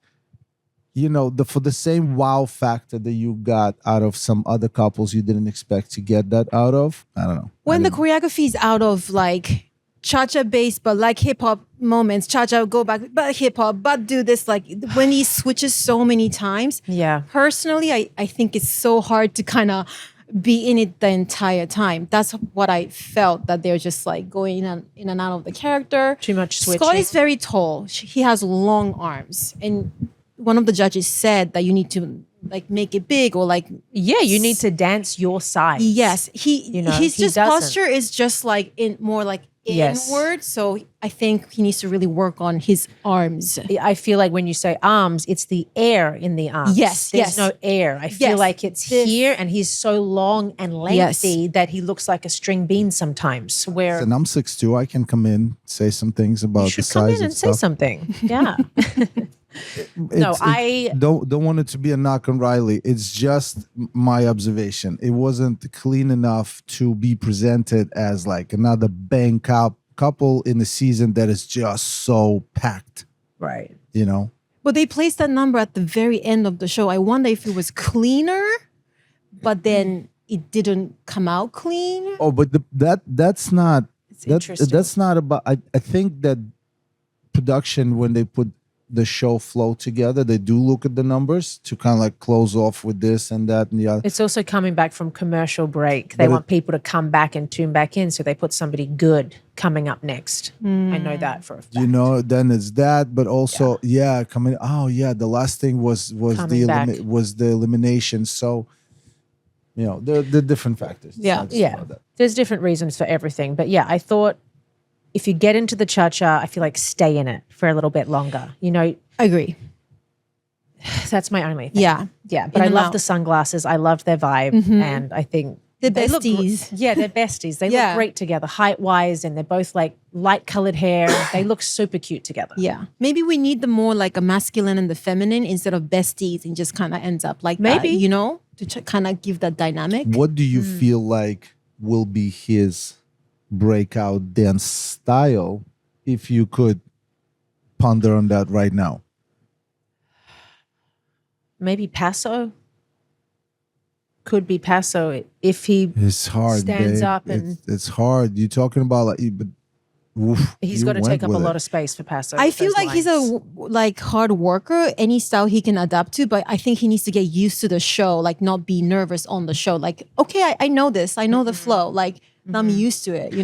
For the same wow factor that you got out of some other couples, you didn't expect to get that out of. I don't know. When the choreography is out of like cha-cha based, but like hip hop moments, cha-cha go back, but hip hop, but do this, like when he switches so many times. Yeah. Personally, I think it's so hard to kind of be in it the entire time. That's what I felt, that they're just like going in and out of the character. Too much switching. Scott is very tall. He has long arms, and one of the judges said that you need to like make it big, or like Yeah, you need to dance your size. yes, his he just doesn't. posture is just like more like Yes. inward. So I think he needs to really work on his arms. I feel like when you say arms, it's the air in the arms. Yes, There's yes. no air. I feel Yes. like it's This- here, and he's so long and lengthy that he looks like a string bean sometimes. Where And I'm 6'2". I can come in, say some things about you the should size come in and and say stuff. something. Yeah. I don't want it to be a knock on Riley. It's just my observation. It wasn't clean enough to be presented as like another bang couple in the season that is just so packed. right. But they placed that number at the very end of the show. I wonder if it was cleaner, but then it didn't come out clean. Oh, but that's not interesting. that's not about. I think that production, when they put the show flow together, they do look at the numbers to kind of like close off with this and that and the other. It's also coming back from commercial break. They But want people to come back and tune back in, so they put somebody good coming up next. I know that for a fact. Then it's that, but also coming. Oh yeah, the last thing was Coming back. the elimination. So they're different factors. It's Yeah. not just Yeah. about that. There's different reasons for everything. But yeah, I thought if you get into the cha-cha, I feel like stay in it for a little bit longer. I agree. That's my only thing. Yeah. Yeah, but In I and love out. the sunglasses. I loved their vibe, and I think They're they look besties. yeah, they're besties. They Yeah. look great together, height-wise, and they're both like light-colored hair. They look super cute together. Yeah. Maybe we need the more like a masculine and the feminine instead of besties, and just kind of ends up like Maybe. that, to kind of give that dynamic. What do you feel like will be his breakout dance style, if you could ponder on that right now? Maybe Paso. Could be Paso if he It's hard. Stands babe. up and- it's hard. You're talking about like, but oof, he's you got to went take up a with lot it. of space for Paso. I with feel those like he's lines. a hard worker. Any style he can adapt to, but I think he needs to get used to the show, like not be nervous on the show. Like, okay, I know this, I know the flow. Like I'm used to it.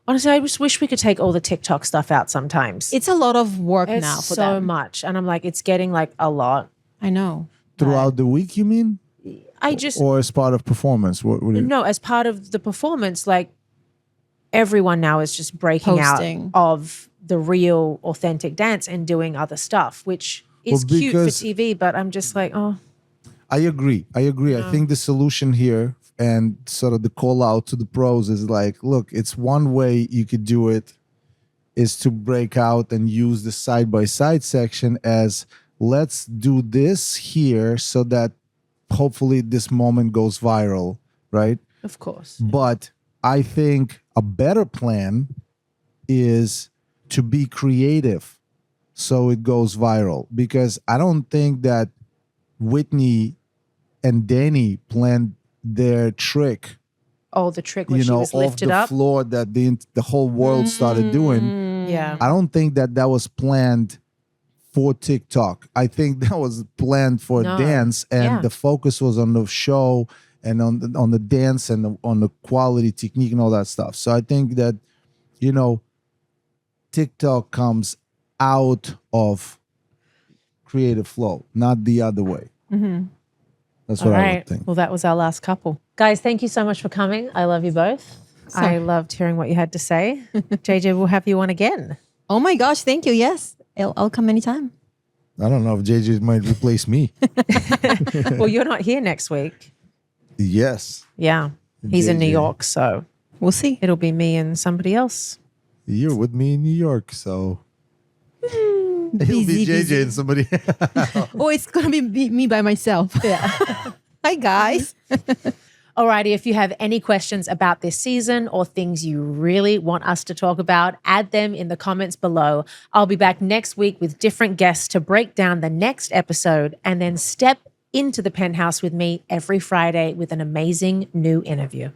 Honestly, I just wish we could take all the TikTok stuff out sometimes. It's a lot of work It's now for so them. much, and I'm like, it's getting like a lot. I know. Throughout the week, you mean, I just or as part of performance? What do you? no, as part of the performance, like everyone now is just breaking Posting. out of the real, authentic dance and doing other stuff, which is Well, cute for because- TV. But I'm just like, oh, I agree. I think the solution here and sort of the call out to the pros is like, look, it's one way you could do it is to break out and use the side by side section as let's do this here so that hopefully this moment goes viral, right? Of course. But I think a better plan is to be creative so it goes viral, because I don't think that Whitney and Danny planned their trick, Oh, the trick when she was off lifted the up. floor that the whole world started doing. Yeah. I don't think that was planned for TikTok. I think that was planned for No. a dance, and Yeah. the focus was on the show and on the dance and on the quality technique and all that stuff. So I think that TikTok comes out of creative flow, not the other way. That's All what I right. would think. Well, that was our last couple. Guys, thank you so much for coming. I love you both. I loved hearing what you had to say. JJ, we'll have you on again. Oh my gosh, thank you. Yes, I'll come anytime. I don't know if JJ might replace me. Well, you're not here next week. Yes, Yeah. He's in New JJ. York, so We'll see. it'll be me and somebody else. you're with me in New York, so it'll be Busy, JJ busy. and somebody. Oh, it's gonna be me by myself. Yeah. Hi guys. Alrighty, if you have any questions about this season or things you really want us to talk about, add them in the comments below. I'll be back next week with different guests to break down the next episode, and then step into the penthouse with me every Friday with an amazing new interview.